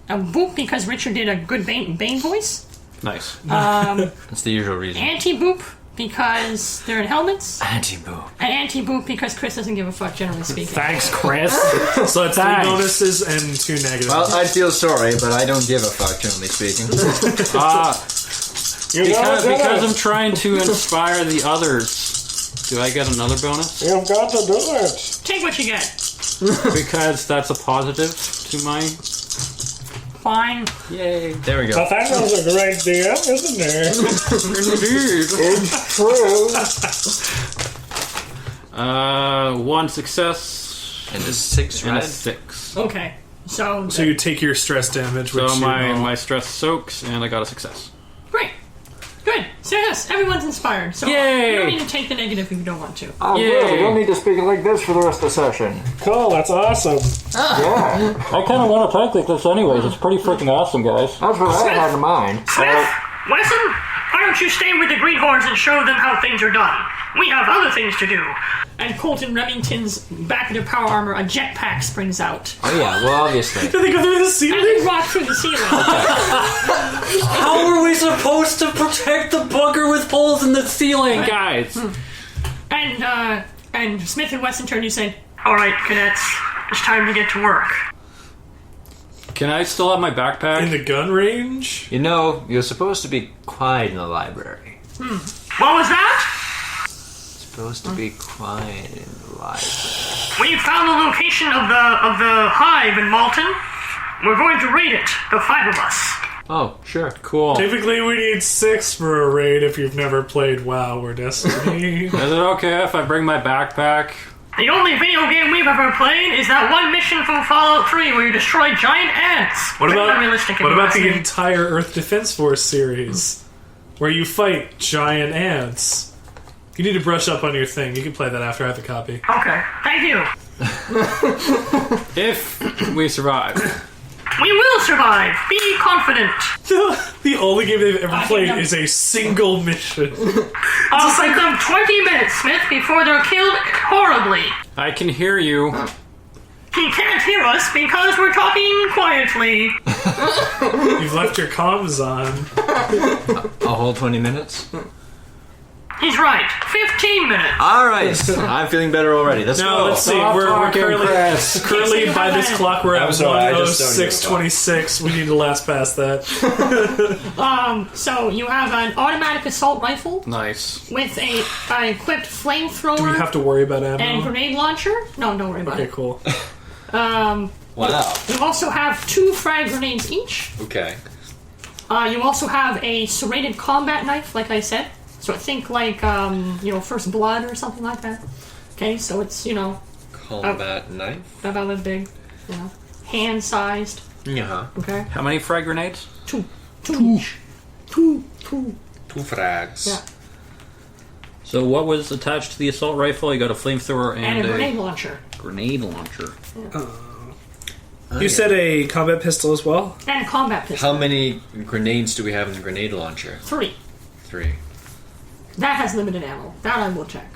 Boop because Richard did a good Bane voice. Nice. that's the usual reason. Anti-boop because they're in helmets. Anti-boo. And anti-boop because Chris doesn't give a fuck, generally speaking. Thanks, Chris. So that's 3 Thanks. bonuses and 2 negatives. Well, I feel sorry, but I don't give a fuck, generally speaking. Because I'm trying to inspire the others. Do I get another bonus? You've got to do it. Take what you get. Because that's a positive to my. Fine. Yay. There we go. Nathaniel's a great DM, isn't he? Indeed. It's true. 1 success And this 6 and a red. 6. Okay. So So you take your stress damage, which So you roll. my stress soaks, and I got a success. great. Good. So yes, everyone's inspired. So Yay! you don't need to take the negative if you don't want to. Yay! need to speak like this for the rest of the session. Cool, that's awesome. Yeah, I kind of want to talk like this anyways. It's pretty freaking awesome, guys. that's what I had in mind. Smith, Wesson, Why don't you stay with the greenhorns and show them how things are done? We have other things to do. And Colton Remington's back of their power armor, a jetpack springs out. Oh yeah, well obviously. Did they go through the And ceiling? they walk through the ceiling. How are we supposed to protect the bunker with holes in the ceiling, guys? And Smith and Wesson turn to you and say, "Alright, cadets, it's time to get to work." Can I still have my In backpack? the gun range? You know, you're supposed to be quiet in the library. What was that? Supposed to be quiet in the library. We found the location of the hive in Malton. We're going to raid it, the 5 of us. Oh, sure. Cool. Typically, we need 6 for a raid if you've never played WoW or Destiny. Is it okay if I bring my backpack? The only video game we've ever played is that one mission from Fallout 3 where you destroy giant ants. What Pretty about unrealistic, if what you about ask the me. entire Earth Defense Force series, where you fight giant ants? You need to brush up on your thing. You can play that after I have the copy. Okay, thank you. If we survive. We will survive. Be confident. The only game they've ever played know. is a single mission. I'll give them 20 minutes, Smith, before they're killed horribly. I can hear you. He can't hear us because we're talking quietly. You've left your comms on. A whole 20 minutes? He's right. 15 minutes. Alright, I'm feeling better already. Let's No, go. let's see. Stop We're talking, currently Chris. by this clock we're at sorry, I just don't give a fuck. 106:26. We need to last past that. So you have an automatic assault rifle Nice. with a equipped flamethrower Do we have to worry about and ammo? grenade launcher. No, don't worry about Okay, it. cool. Wow. You also have 2 frag grenades each. Okay. You also have a serrated combat knife, like I said. So think like, First Blood or something like that. Okay, so it's, Combat knife. about that big, hand-sized. Yeah. Okay, How many frag grenades? 2 each. 2. 2 frags. Yeah, So what was attached to the assault rifle? You got a flamethrower and and a grenade launcher. grenade launcher. You said a combat pistol as well? And a combat pistol. How many grenades do we have in the grenade launcher? 3. 3. That has limited ammo. That I will check.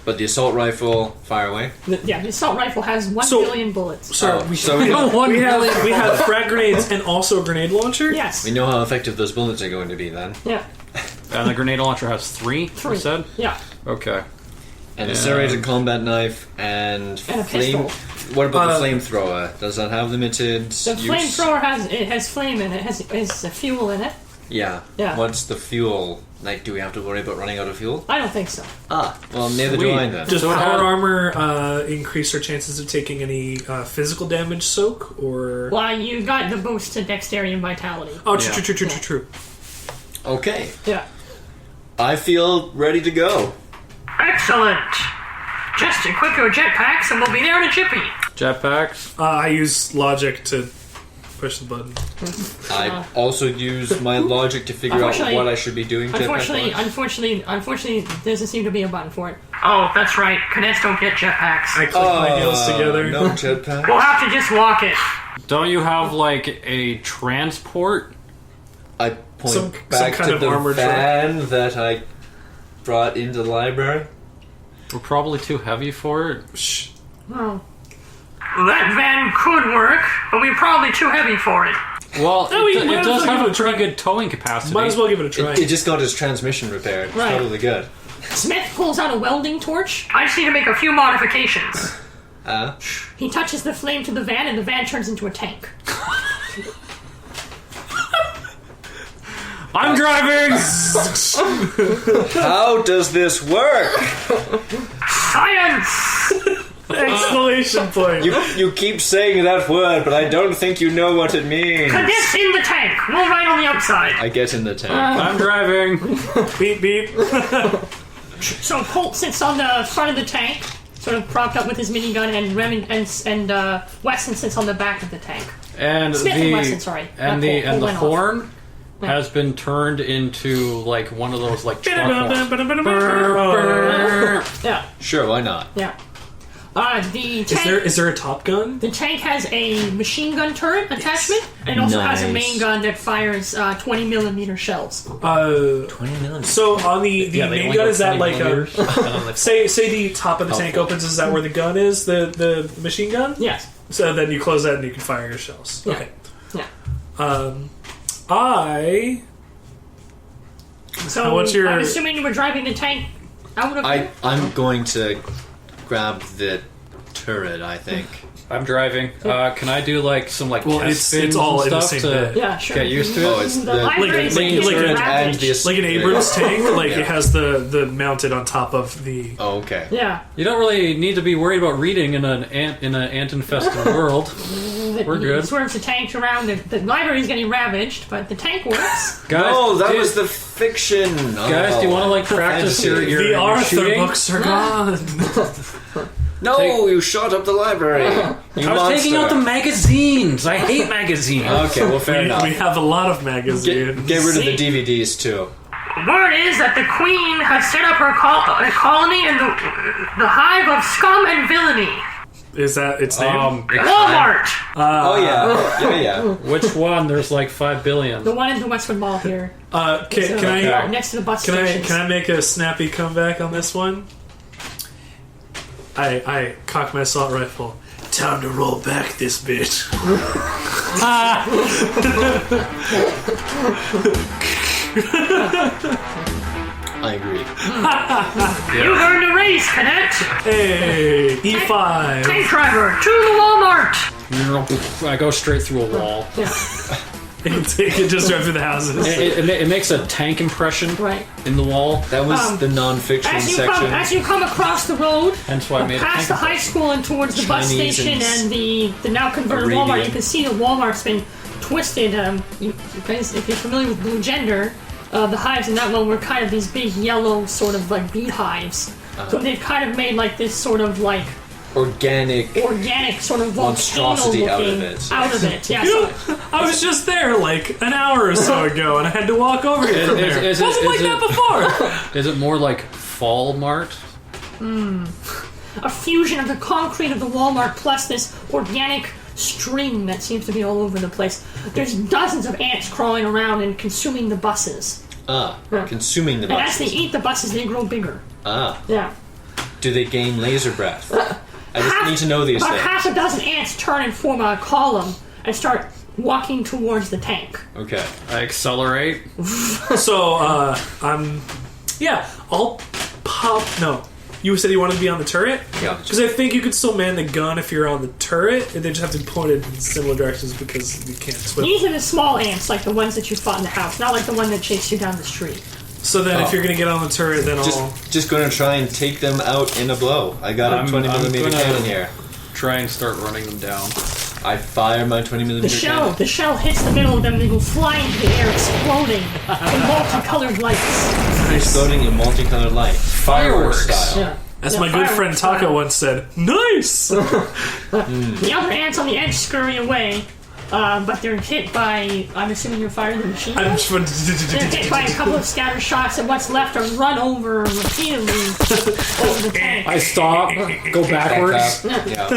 But the assault rifle, fire away. The assault rifle has 1 So- billion bullets. Sorry, Oh, so we have frag grenades and also a grenade launcher? Yes. we know how effective those bullets are going to be then. Yeah. And the grenade launcher has 3, 3. you said? Yeah. Okay. And the serrated combat knife and And a flame. pistol. What about the flamethrower? Does that have limited The use? flamethrower has flame in it. Has fuel in it. Yeah. Yeah. What's the fuel? Like, do we have to worry about running out of fuel? I don't think so. Ah, well, neither Sweet. do I then. Does So it power had- armor increase our chances of taking any physical damage soak? Or Well, you got the boost to dexterity and vitality. Oh, Yeah. true. Okay. Yeah. I feel ready to go. Excellent. Just equip your jetpacks and we'll be there in a jiffy. Jetpacks. I use logic to push the button. I also use my logic to figure out Unfortunately- what I should be doing. Unfortunately, there doesn't seem to be a button for it. Oh, that's right. Cadets don't get jetpacks. I click my heels together. No jetpack. We'll have to just walk it. Don't you have, like, a transport? I point Some back kind to of the armored truck. van that I brought into the library. We're probably too heavy for it. Shh. Oh. That van could work, but we're probably too heavy for it. Well, No, we it might as does well have give a it a try. pretty good towing capacity. Might as well give it a try. It just got his transmission repaired. It's Right. totally good. Smith pulls out a welding torch. I just need to make a few modifications. Uh, He touches the flame to the van, and the van turns into a tank. I'm driving! how does this work? Science! Exclamation point. You keep saying that word, but I don't think you know what it means. Cadets in the tank. We'll ride on the outside. I get in the tank. I'm driving. Beep beep. So Colt sits on the front of the tank, sort of propped up with his minigun, and Weston sits on the back of the tank. And Smith and Wesson, sorry. And Not the Colt. and the Went off. horn has been turned into like one of those like truck horns. Yeah, Sure, why not? yeah. The tank, Is there a Top Gun? the tank has a machine gun turret attachment, and also has a main gun that fires 20 millimeter shells. 20 millimeters. So on the they main only gun, go is that 20 like millimeters. say the top of the tank opens? Is that where the gun is? The machine gun? Yes. So then you close that and you can fire your shells. Yeah. Okay. Yeah. So what's your- I'm assuming you were driving the tank out of I'm going to grab the turret, I think. I'm driving. Can I do like some like Well, test it's spins all and in the stuff same to bit. Yeah, sure. get used to it? Oh, it's the the library is like- being like- ravaged. Like an Abrams tank, like Yeah. it has the mounted on top of the. Oh, okay. Yeah. You don't really need to be worried about reading in an ant-infested world. We're good. It swerves the tank around. The library is getting ravaged, but the tank works. Guys, Oh, that do- was the fiction. Guys, do you want to like practice fancy. your The Arthur shooting? books are gone. No, you shot up the library. You I was taking out the magazines. I hate magazines. Okay, well, fair enough. We have a lot of magazines. Get rid of the See? DVDs too. Word is that the Queen has set up her a colony in the hive of scum and villainy. Is that its name? Walmart! Oh yeah. Which one? There's like 5 billion. The one in the Westwood Mall here. Can I Next to the bus can stations. I make a snappy comeback on this one? I cock my assault rifle. Time to roll back this bitch. I agree. You learned to race, cadet! Hey, E5. Tank driver, to the Walmart! I go straight through a wall. You can take it just right through the houses. It makes a tank impression Right. in the wall. That was the non-fiction section. As you come across the road, Hence why I made a past tank the high impression. school and towards the bus Chinese station and and the now converted Arabian. Walmart, you can see the Walmart's been twisted. You guys, if you're familiar with Blue Gender, the hives in that one were kind of these big yellow sort of like beehives. So they've kind of made like this sort of like Organic. sort of volcano Monstrosity looking out of it. Yeah, You know, so I was just there like an hour or so ago, and I had to walk over here from there. is It wasn't it- like is that it- before. Is it more like Fall Mart? a fusion of the concrete of the Walmart plus this organic string that seems to be all over the place. There's dozens of ants crawling around and consuming the buses. Consuming the And as they buses. eat the buses, they grow bigger. Ah. Yeah. Do they gain laser breath? I just need to know these About things. half a dozen ants turn and form a column and start walking towards the tank. Okay. I accelerate. So, I'll pop. No, you said you wanted to be on the turret. Yeah. Because I think you could still man the gun if you're on the turret, and they just have to be pointed in similar directions because you can't swim. These are the small ants, like the ones that you fought in the house, not like the one that chased you down the street. So then, if you're gonna get on the turret, then I'll. Just gonna try and take them out in a blow. I got a I'm 20 millimeter gonna- cannon here. Try and start running them down. I fire my 20 The millimeter shell, cannon. the shell hits the middle of them, they go flying into the air, exploding in multicolored lights. Exploding in multicolored light. Fireworks style. Yeah. As Yeah, my good friend fireworks Taka style. once said, "Nice." The other ants on the edge scurry away, but they're hit by, I'm assuming you're firing the machine gun? I'm just. They're hit by a couple of scatter shots, and what's left are run over repeatedly over the tank. I stop, go backwards. Yeah.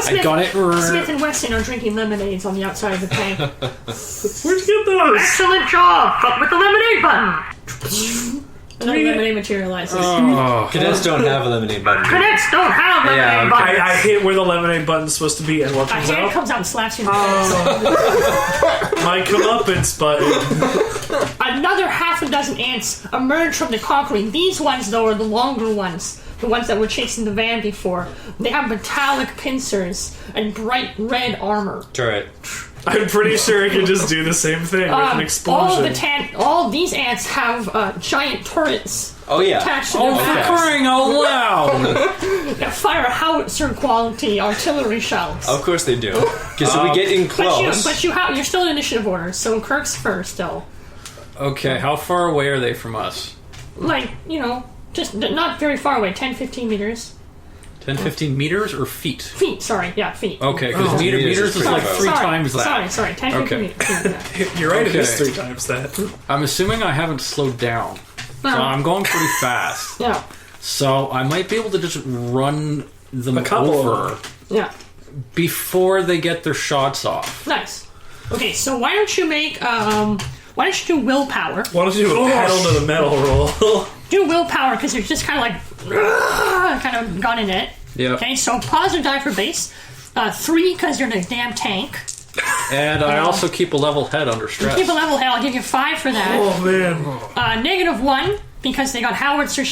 I got it. Smith and Wesson are drinking lemonades on the outside of the tank. Where'd you get those? Excellent job! But with the lemonade button! Another lemonade materializes. Cadets don't have a lemonade button. Cadets don't have lemonade Yeah, okay. buttons! I hit where the lemonade button's supposed to be, and what A comes hand out? comes out and slaps you in the face. My comeuppance button. Another half a dozen ants emerge from the concrete. These ones, though, are the longer ones. The ones that were chasing the van before. They have metallic pincers and bright red armor. Turret. I'm pretty sure I could just do the same thing with an explosion. All these ants have giant turrets Oh yeah. attached to Oh, their for backs crying out loud! that fire howitzer quality artillery shells. Of course they do. Because if we get in close. You're still in initiative order, so Kirk's first still. Okay, how far away are they from us? Like, just not very far away, 10, 15 meters. 10, 15 meters or feet? Feet, sorry, yeah, feet. Okay, because meters meters is is like pretty three close. times that. Sorry, 10, 15 Okay. meters. Yeah. You're right, it is Okay. 3 times that. I'm assuming I haven't slowed down. So No. I'm going pretty fast. Yeah. So I might be able to just run them A couple over Yeah. before they get their shots off. Nice. Okay, so why don't you make why don't you do willpower? Why don't you do a pedal to the metal roll? Do willpower because you're just kind of like kind of gunning it. Yeah. Okay, so positive die for base. 3 because you're in a damn tank. And I also keep a level head under stress. Keep a level head. I'll give you 5 for that. Oh man. -1 because they got howitzer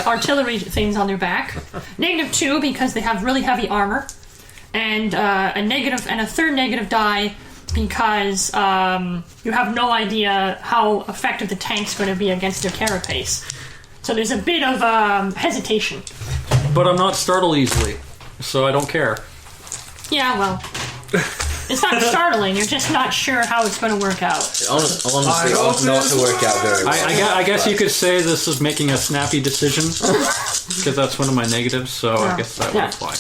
artillery things on their back. -2 because they have really heavy armor, and a third negative die because you have no idea how effective the tank's going to be against their carapace. So there's a bit of hesitation. But I'm not startled easily, so I don't care. Yeah, well, it's not startling. You're just not sure how it's going to work out. Honestly, ought not to work out very well. I guess you could say this is making a snappy decision, because that's one of my negatives, so I guess that would apply.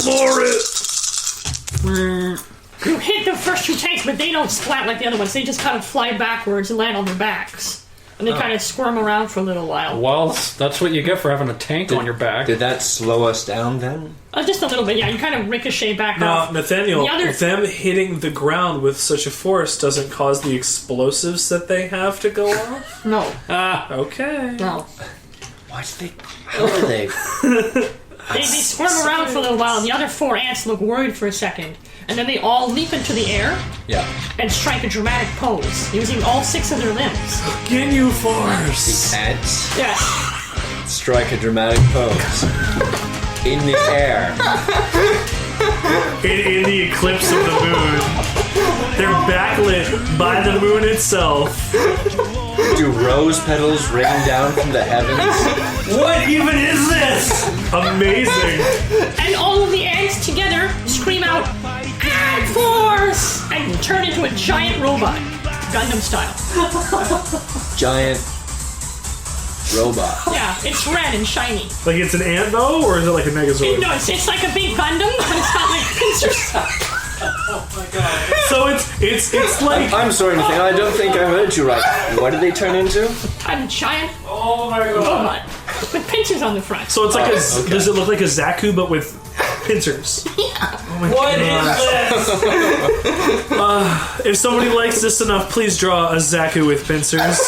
Floor it! You hit the first 2 tanks, but they don't splat like the other ones. They just kind of fly backwards and land on their backs. And they kind of squirm around for a little while. Well, that's what you get for having a tank on your back. Did that slow us down then? Just a little bit, yeah. You kind of ricochet back Now, off. Nathaniel, The other- them hitting the ground with such a force doesn't cause the explosives that they have to go off? No, Okay. no. Why did they? How are they? They squirm around for a little while. The other 4 ants look worried for a second. And then they all leap into the air Yeah. and strike a dramatic pose, using all 6 of their limbs. Ginyu Force! Ants Yes. strike a dramatic pose in the air. In the eclipse of the moon. They're backlit by the moon itself. Do rose petals rain down from the heavens? What even is this? Amazing. And all of the ants together scream out, Ant Force! And turn into a giant robot, Gundam style. Giant robot. Yeah, it's red and shiny. Like it's an ant though, or is it like a Megazord? No, it's like a big Gundam, but it's got like pincers. So it's like I'm sorry, Nathaniel, I don't think I heard you right. What did they turn into? A giant robot with pincers on the front. so it's like does it look like a Zaku but with pincers? What is this? If somebody likes this enough, please draw a Zaku with pincers.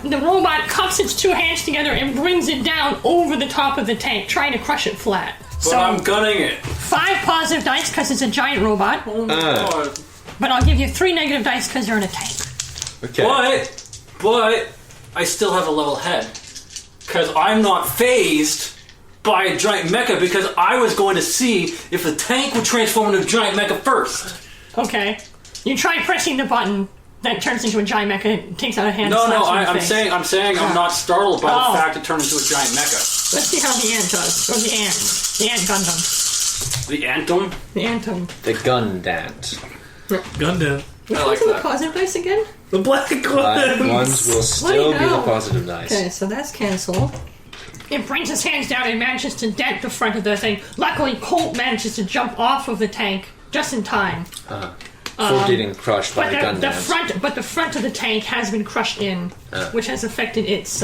The robot cups its 2 hands together and brings it down over the top of the tank, trying to crush it flat. But I'm gunning it. 5 positive dice because it's a giant robot, but I'll give you 3 negative dice because you're in a tank. Okay. But I still have a level head. Because I'm not phased by a giant mecha, because I was going to see if the tank would transform into a giant mecha first. Okay. You try pressing the button that turns into a giant mecha and takes out a hand. No, and slaps you in the I'm face. saying I'm not startled by Oh. the fact it turned into a giant mecha. Let's see how the ant does. Or the ant. The ant Gundam. The Anthem? The Antum. The Gundant. Gundam. Which I like one's in the that. positive dice again? The black Black ones. ones will still be the know? positive dice. Okay, so that's canceled. It brings his hands down and manages to dent the front of the thing. Luckily, Colt manages to jump off of the tank just in time. For getting crushed by But the the Gundam. front of the tank has been crushed in, which has affected its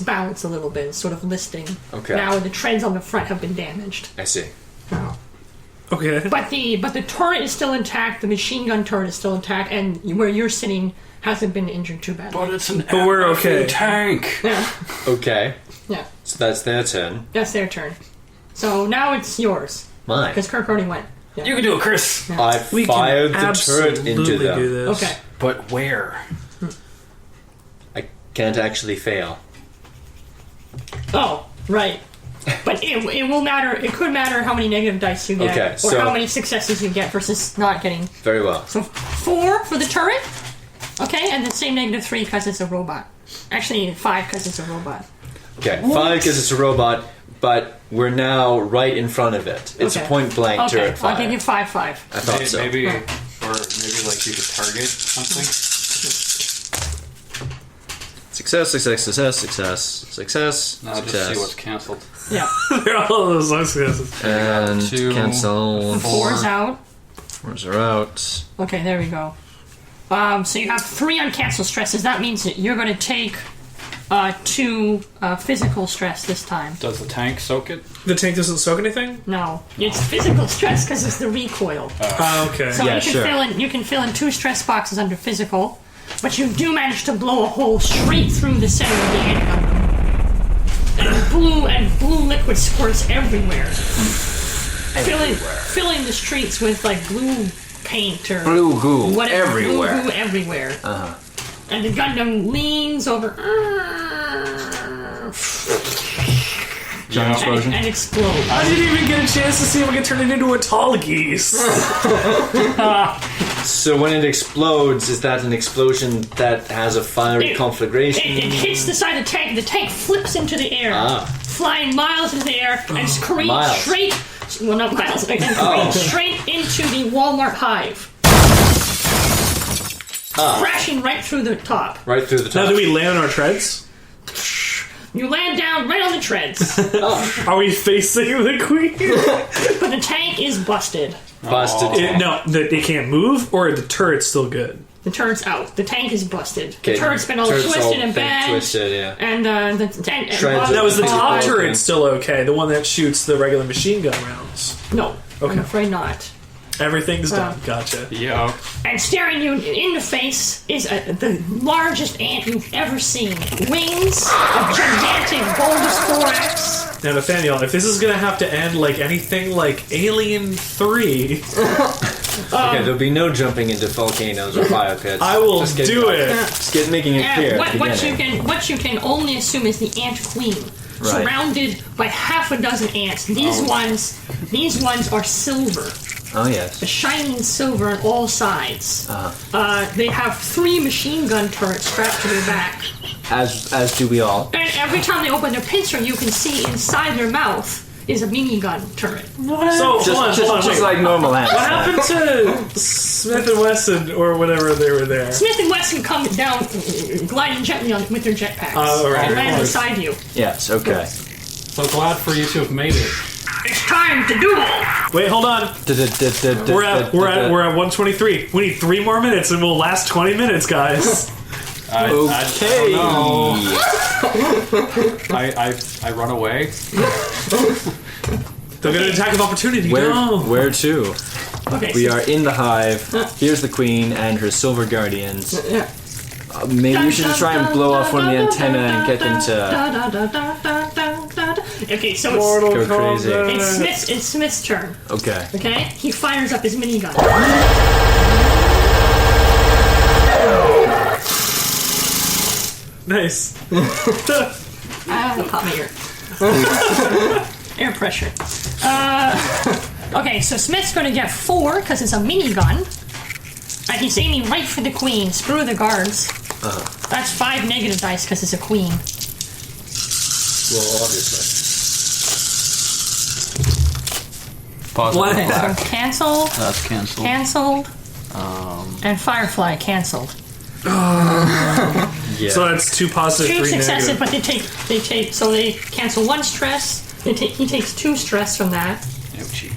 balance a little bit. It's sort of listing. Okay. Now the treads on the front have been damaged. I see. Okay. But the turret is still intact. The machine gun turret is still intact, and where you're sitting hasn't been injured too badly. But it's an But we're okay. tank. Yeah, Okay. yeah, So that's their turn. that's their turn. So now it's yours Mine. because Kirk already went. Yeah. You can do it, Chris. I We fired can the turret absolutely into them. do this. Okay. But where? I can't actually fail. Oh, right. But it will matter. It could matter how many negative dice you get, Okay, or so- how many successes you get versus not getting. Very well. So 4 for the turret, okay, and the same -3 because it's a robot. Actually, 5 because it's a robot. Okay, 5 because it's a robot, but we're now right in front of it. It's Okay. a point blank Okay, turret fire. I'll give you 5/5. I thought so. Maybe like you could target something. Success, success, success, success, success, No, just see success. what's canceled. Yeah, They're all those successes. And Two. cancel. 4's out. Fours are out. Okay, there we go. So you have 3 uncanceled stresses. That means that you're going to take 2 physical stress this time. Does the tank soak it? The tank doesn't soak anything? No, it's physical stress because it's the recoil. Okay. So Yeah, you can sure. you can fill in 2 stress boxes under physical, but you do manage to blow a hole straight through the center of the handgun. And blue liquid squirts everywhere. Filling the streets with like blue paint or Blue goo whatever. everywhere. Blue goo everywhere. And the Gundam leans over Giant explosion. and explodes. I didn't even get a chance to see if I could turn it into a tall geese. So when it explodes, is that an explosion that has a fiery conflagration? It hits the side of the tank. The tank flips into the air, flying miles into the air, and screams Miles. straight. Well, not miles. And straight into the Walmart hive. Crashing right through the top. Right through the top. Now, do we land on our treads? You land down right on the treads, Are we facing the queen? but the tank is busted. Busted. It can't move, or the turret's still good? The turret's out. The tank is busted. Okay, The turret's been all turret's twisted all and been bent. twisted, yeah. And the tank. Shreds That was the Oh, top okay. turret still okay. The one that shoots the regular machine gun rounds. No, Okay. I'm afraid not. Everything's done. Gotcha. Yeah. And staring you in the face is the largest ant you've ever seen. Wings, a gigantic bulbous thorax. Now, Nathaniel, if this is gonna have to end like anything like Alien 3, Okay, there'll be no jumping into volcanoes or fire pits. I will Just get- do it. Just making it clear. at the beginning. What you can only assume is the ant queen, surrounded by half a dozen ants. These ones are silver. Oh, yes. Shining silver on all sides. They have 3 machine gun turrets strapped to their back. As do we all. And every time they open their pincer, you can see inside their mouth is a minigun turret. So, hold on. Just like normal ants. What happened to Smith and Wesson or whatever they were there? Smith and Wesson come down, gliding gently with their jetpacks, right. and land beside you. Yes, okay. So glad for you to have made it. It's time to duel! Wait, hold on. We're at 123. We need 3 more minutes, and we'll last 20 minutes, guys. Okay. I run away. They'll get an attack of opportunity. Where to? Okay, We so are in the hive. Here's the queen and her silver guardians. Maybe we should just try and blow off one of the antenna and get them to Okay, so go crazy. it's Smith's turn. Okay. Okay, he fires up his minigun. Nice. Pop my ear. Air pressure. Okay, so Smith's going to get 4 because it's a minigun. And he's aiming right for the queen. Screw the guards. That's 5 negative dice because it's a queen. Well, obviously. Okay, so cancel, That's canceled. canceled, and Firefly canceled. So that's 2 positive, 2 3 successive, negative. but they take, so they cancel 1 stress. He takes 2 stress from that. Ouchie.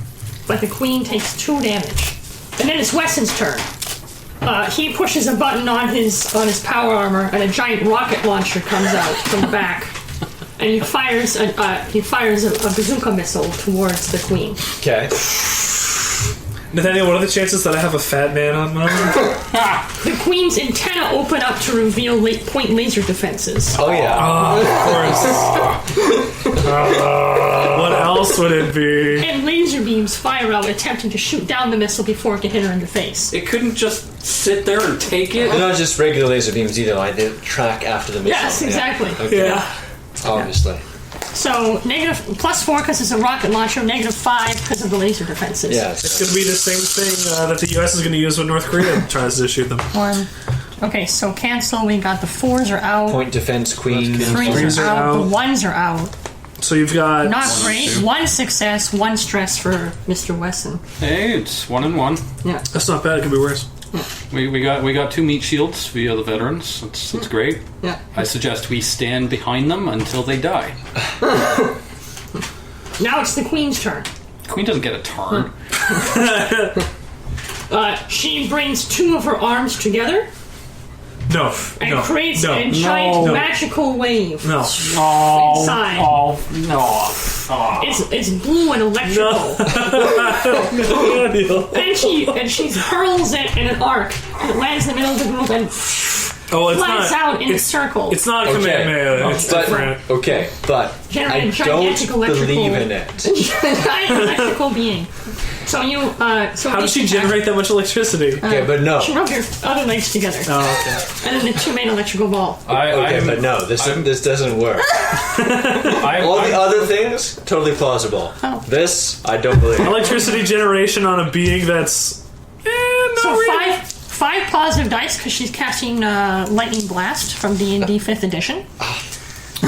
But the queen takes 2 damage. And then it's Wesson's turn. He pushes a button on his power armor, and a giant rocket launcher comes out from the back, and he fires a bazooka missile towards the queen. Okay. Nathaniel, what are the chances that I have a fat man on mine? The queen's antenna open up to reveal point laser defenses. Oh, yeah. Of course. What else would it be? And laser beams fire out, attempting to shoot down the missile before it can hit her in the face. It couldn't just sit there and take it. They're not just regular laser beams either, like they track after the missile. Yes, exactly. Okay. Yeah. Obviously. So +4 because it's a rocket launcher, -5 because of the laser defenses. Yeah. It's going to be the same thing that the U.S. is going to use when North Korea tries to shoot them. 1. Okay, so cancel. We got the 4s are out. Point defense, queen. 3s are out. The 1s are out. So you've got... Not great. 1 success, 1 stress for Mr. Wesson. Hey, it's 1 and 1. Yeah. That's not bad. It could be worse. We got 2 meat shields via the veterans. That's great. Yeah. I suggest we stand behind them until they die. Now it's the queen's turn. Queen doesn't get a turn. She brings 2 of her arms together. No. and No. creates no. a giant magical wave No. inside. Oh, no. Oh. It's blue and electrical. Nathaniel. And she hurls it in an arc, and it lands in the middle of the group and Oh, it's flies not. out in a circle. It's not Kamehameha. It's different. Okay, but Generate I a gigantic don't electrical- believe in it. giant electrical being. So you, so How did she generate that much electricity? Okay, but no. She rubbed your other legs together, Oh, okay. and then the two made an electrical ball. Okay, but no, this doesn't work. All the other things, totally plausible. Oh. This, I don't believe. Electricity generation on a being that's. Not So really. five positive dice because she's casting Lightning Blast from D&D 5th edition.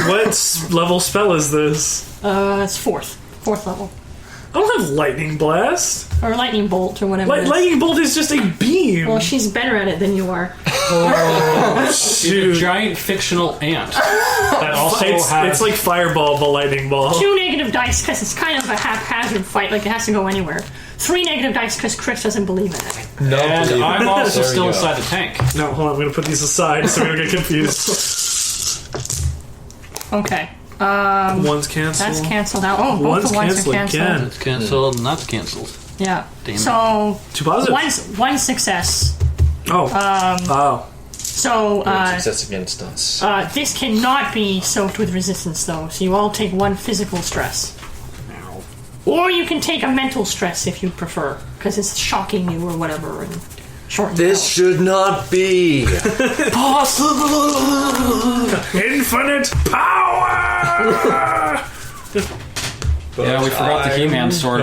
What level spell is this? It's fourth level, I don't have lightning blast. or Lightning Bolt or whatever. it is. Lightning bolt is just a beam. Well, she's better at it than you are. She's a Dude. giant fictional ant that also It's has. like fireball, but lightning ball. 2 negative dice because it's kind of a haphazard fight. Like it has to go anywhere. 3 negative dice because Chris doesn't believe in it. No, and believe it. I'm also There we still go. inside the tank. No, hold on. I'm gonna put these aside so we don't get confused. Okay, One's canceled. that's canceled out. Oh, both One's the ones canceled are canceled. again. It's cancelled and that's cancelled. Yeah. Damn it. So Two positives. one success. Oh. Oh. So Success against us. this cannot be soaked with resistance, though. So you all take 1 physical stress, or you can take a mental stress if you prefer, because it's shocking you or whatever and shortening. This should not be Infinite power! Yeah, we forgot the He-Man sword.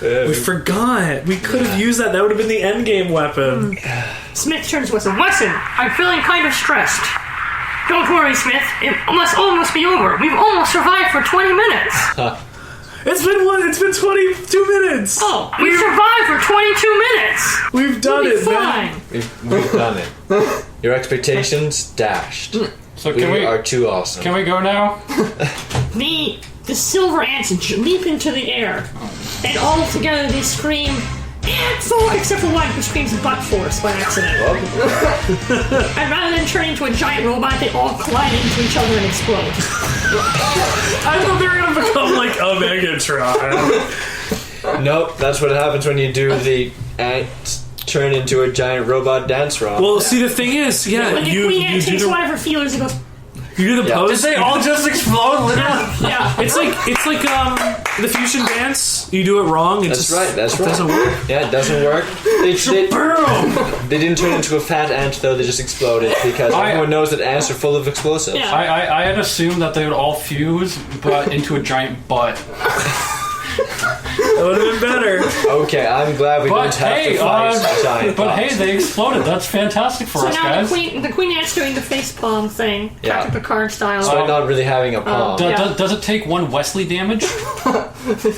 We forgot. We could have used that. That would have been the endgame weapon. Smith turns to us and listen. I'm feeling kind of stressed. Don't worry, Smith. It must almost be over. We've almost survived for 20 minutes. It's been 22 minutes. Oh, we've survived for 22 minutes. We've done We'll be it, man. fine. We've done it. Your expectations dashed. So We are too awesome. can we go now? The silver ants leap into the air, and all together they scream, "Ant force!" Except for one who screams "butt force" by accident. And rather than turn into a giant robot, they all collide into each other and explode. I thought they were going to become like a Megatron. Nope, that's what happens when you do the ant turn into a giant robot dance romp. Well, see, the thing is, yeah, When the you queen ant do takes the, one of her feelers and goes, you do the pose. Did they all just explode? Literally. yeah. It's like the fusion dance. You do it wrong. It That's just, right, that's it right. doesn't work. Yeah, it doesn't work. They didn't turn into a fat ant, though. They just exploded because everyone knows that ants are full of explosives. Yeah. I had assumed that they would all fuse, but into a giant butt. That would have been better. Okay, I'm glad we But don't have hey, to fight giant but bots. hey, they exploded. That's fantastic for So us, now guys. the queen ant's doing the face palm thing, Yeah. Captain Picard style. So not really having a palm. Yeah. Does it take 1 Wesley damage?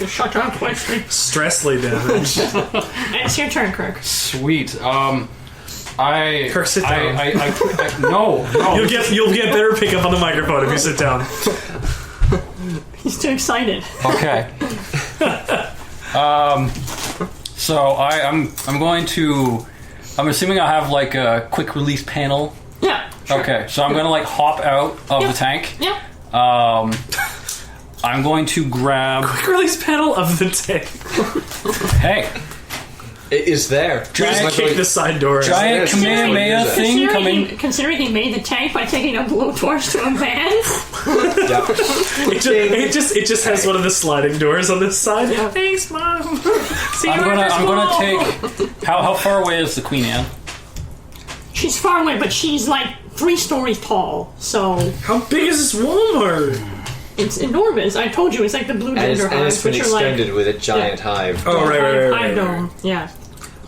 Shut up, Wesley. Stressly damage. And it's your turn, Kirk. Sweet. Kirk, sit down. No. You'll get better pickup on the microphone if you sit down. He's too excited. Okay. So I'm going to. I'm assuming I have like a quick release panel. Yeah. Sure. Okay, so I'm gonna like hop out of the tank. Yeah. I'm going to grab. Quick release panel of the tank. Hey, It is there. Just kick the side door. giant Yes. Kamehameha thing coming. Considering he made the tank by taking a blowtorch to a van. Yeah. It just has one of the sliding doors on this side. Yeah. Thanks, Mom. See you I'm later, gonna Small. take. How far away is the Queen Anne? She's far away, but she's like 3 stories tall, so How big is this Walmart? it's enormous. I told you, it's like the blue And gender it's hives, been which are like extended with a giant hive. Oh, right. hive dome. Yeah.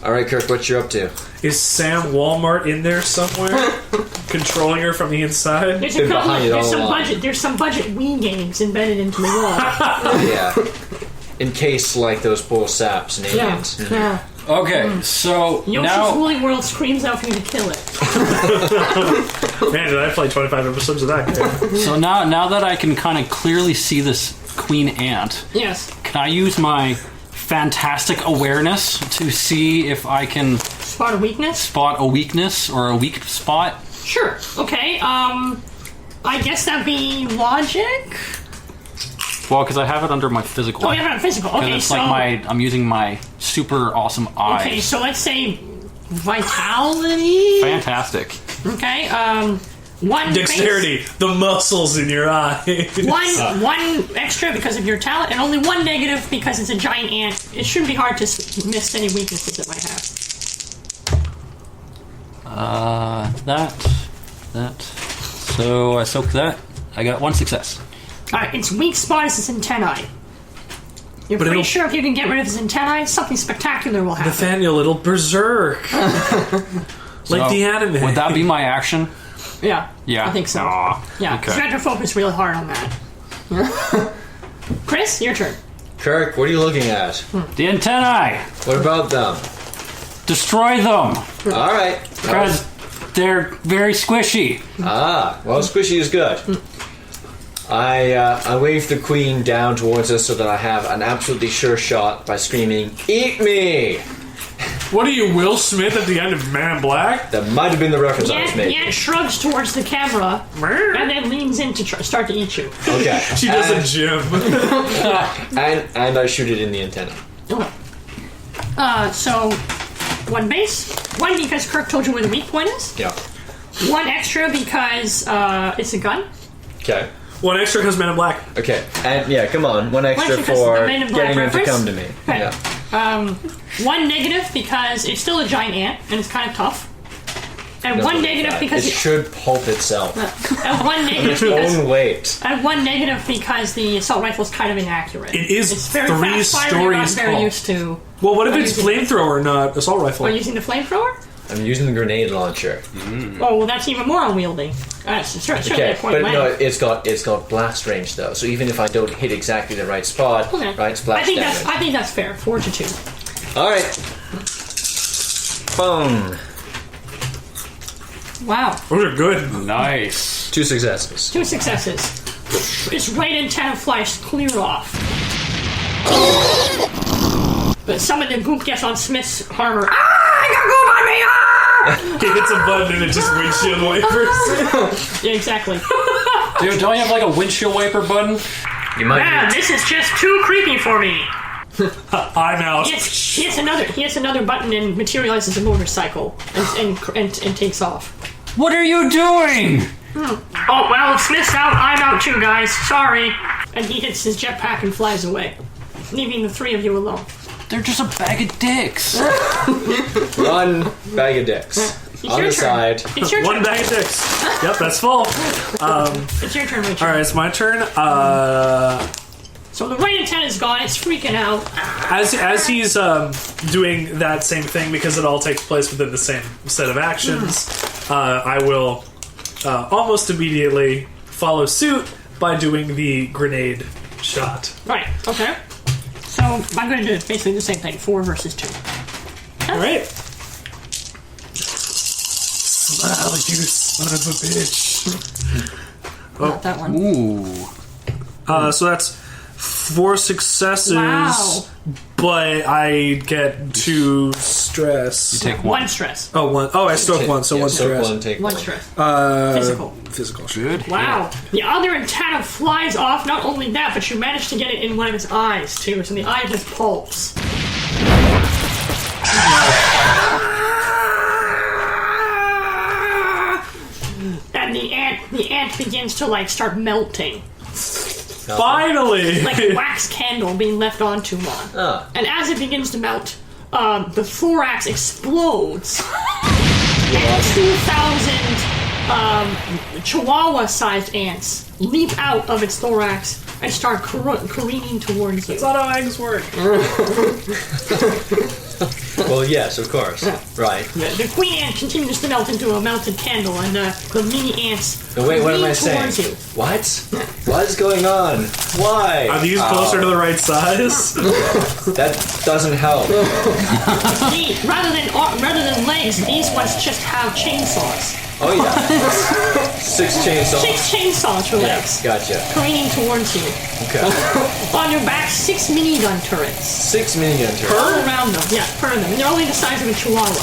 Alright, Kirk, what you up to? Is Sam Walmart in there somewhere, controlling her from the inside? There's a Been couple. behind it There's all some along. budget. There's some budget Wii games embedded into the wall. Yeah. In case, like, those poor saps and Yeah. aliens. Yeah. Okay, so Yoshi's now. Woolly World screams out for you to kill it. Man, did I play 25 episodes of that game? So now that I can kind of clearly see this Queen Ant, Yes. can I use my fantastic awareness to see if I can Spot a weakness. spot a weakness or a weak spot Sure. Okay. I guess that'd be logic. Well, because I have it under my physical. Oh, you have it on physical. Okay, it's so like I'm using my super awesome eyes. okay, so let's say vitality. Fantastic. Okay. One Dexterity, the muscles in your eye. One extra because of your talent, and only one negative because it's a giant ant. It shouldn't be hard to miss any weaknesses it might have. That. So I soaked that. I got 1 success. Alright, its weak spot is its antennae. You're But pretty it'll- sure if you can get rid of its antennae, something spectacular will happen. Nathaniel, it'll berserk. Like the anime. Would that be my action? Yeah. Yeah. I think so. Aw, Yeah. okay. You have to focus really hard on that. Chris, your turn. Kirk, what are you looking at? The antennae! What about them? Destroy them! All right. Because they're very squishy. Well, squishy is good. I wave the queen down towards us so that I have an absolutely sure shot by screaming, "Eat me!" What are you, Will Smith at the end of Man in Black? That might have been the reference I was Yant making. shrugs towards the camera and then leans in to start to eat you. Okay. She does a gym. And I shoot it in the antenna. So, one base. One because Kirk told you where the weak point is. Yeah. One extra because it's a gun. Okay. One extra because Man in Black. Okay. And yeah, come on. One extra because for the Men in Black getting him to reference? come to me. Okay. Yeah. One negative because it's still a giant ant and it's kind of tough. And one negative because it should pulp itself. and one negative Its because own weight. and one negative because the assault rifle is kind of inaccurate. It is It's very 3 fast firing. You're not stories very tall. used to. Well, what if it's using it. flamethrower, not assault rifle? Are you using the flamethrower? I'm using the grenade launcher. Oh, well, that's even more unwieldy. Certainly Okay, a point but blank. no, it's got blast range though. So even if I don't hit exactly the right spot, Okay. right, splash damage. I think that's fair. 4 to 2. All right. Boom. Wow. Those are good. Nice. 2 successes. 2 successes. Its right antenna flies clear off. But some of the goop gets on Smith's armor. Ah! I got goop on me! Ah! He hits a button and it just windshield wipers. Yeah, exactly. Dude, don't you have like a windshield wiper button? You might. Man, this is just too creepy for me. I'm out. He hits another button and materializes a motorcycle and takes off. What are you doing? Oh, well, if Smith's out, I'm out too, guys. Sorry. And he hits his jetpack and flies away, leaving the 3 of you alone. They're just a bag of dicks. One bag of dicks. It's On your the turn. side. It's your One turn. bag of dicks. Yep, that's full. It's your turn, Richard. Alright, it's my turn. So the right antenna is gone. It's freaking out. As he's doing that same thing, because it all takes place within the same set of actions, I will almost immediately follow suit by doing the grenade shot. Right. Okay. So I'm going to do basically the same thing. 4 versus 2. Alright. Smile, you son of a bitch. Not that one. Ooh. So that's 4 successes, Wow. but I get 2 stress. You take one. 1 stress. Oh, one. Oh, I struck one, so Yeah, 1 soak stress. one, take 1 one. stress. Physical. Physical. Good. Wow. The other antenna flies off. Not only that, but you managed to get it in one of its eyes, too. So the eye just pulps. And the ant begins to, like, start melting. Finally! Like a wax candle being left on too long. Ah. And as it begins to melt, the thorax explodes. And 2,000 chihuahua-sized ants leap out of its thorax and start careening towards you. That's not how eggs work. Well, yes, of course. Right. The queen ant continues to melt into a melted candle, and the mini ants No, wait, what am I careen saying? towards you. What? What is going on? Why? Are these closer to the right size? That doesn't help. Rather than legs, these ones just have chainsaws. Oh, yeah. 6 chainsaws. 6 chainsaws for Yeah, legs. gotcha. Careening towards you. Okay. On your back, 6 minigun turrets. 6 minigun turrets. All around them. Yeah, per them. And they're only the size of a chihuahua.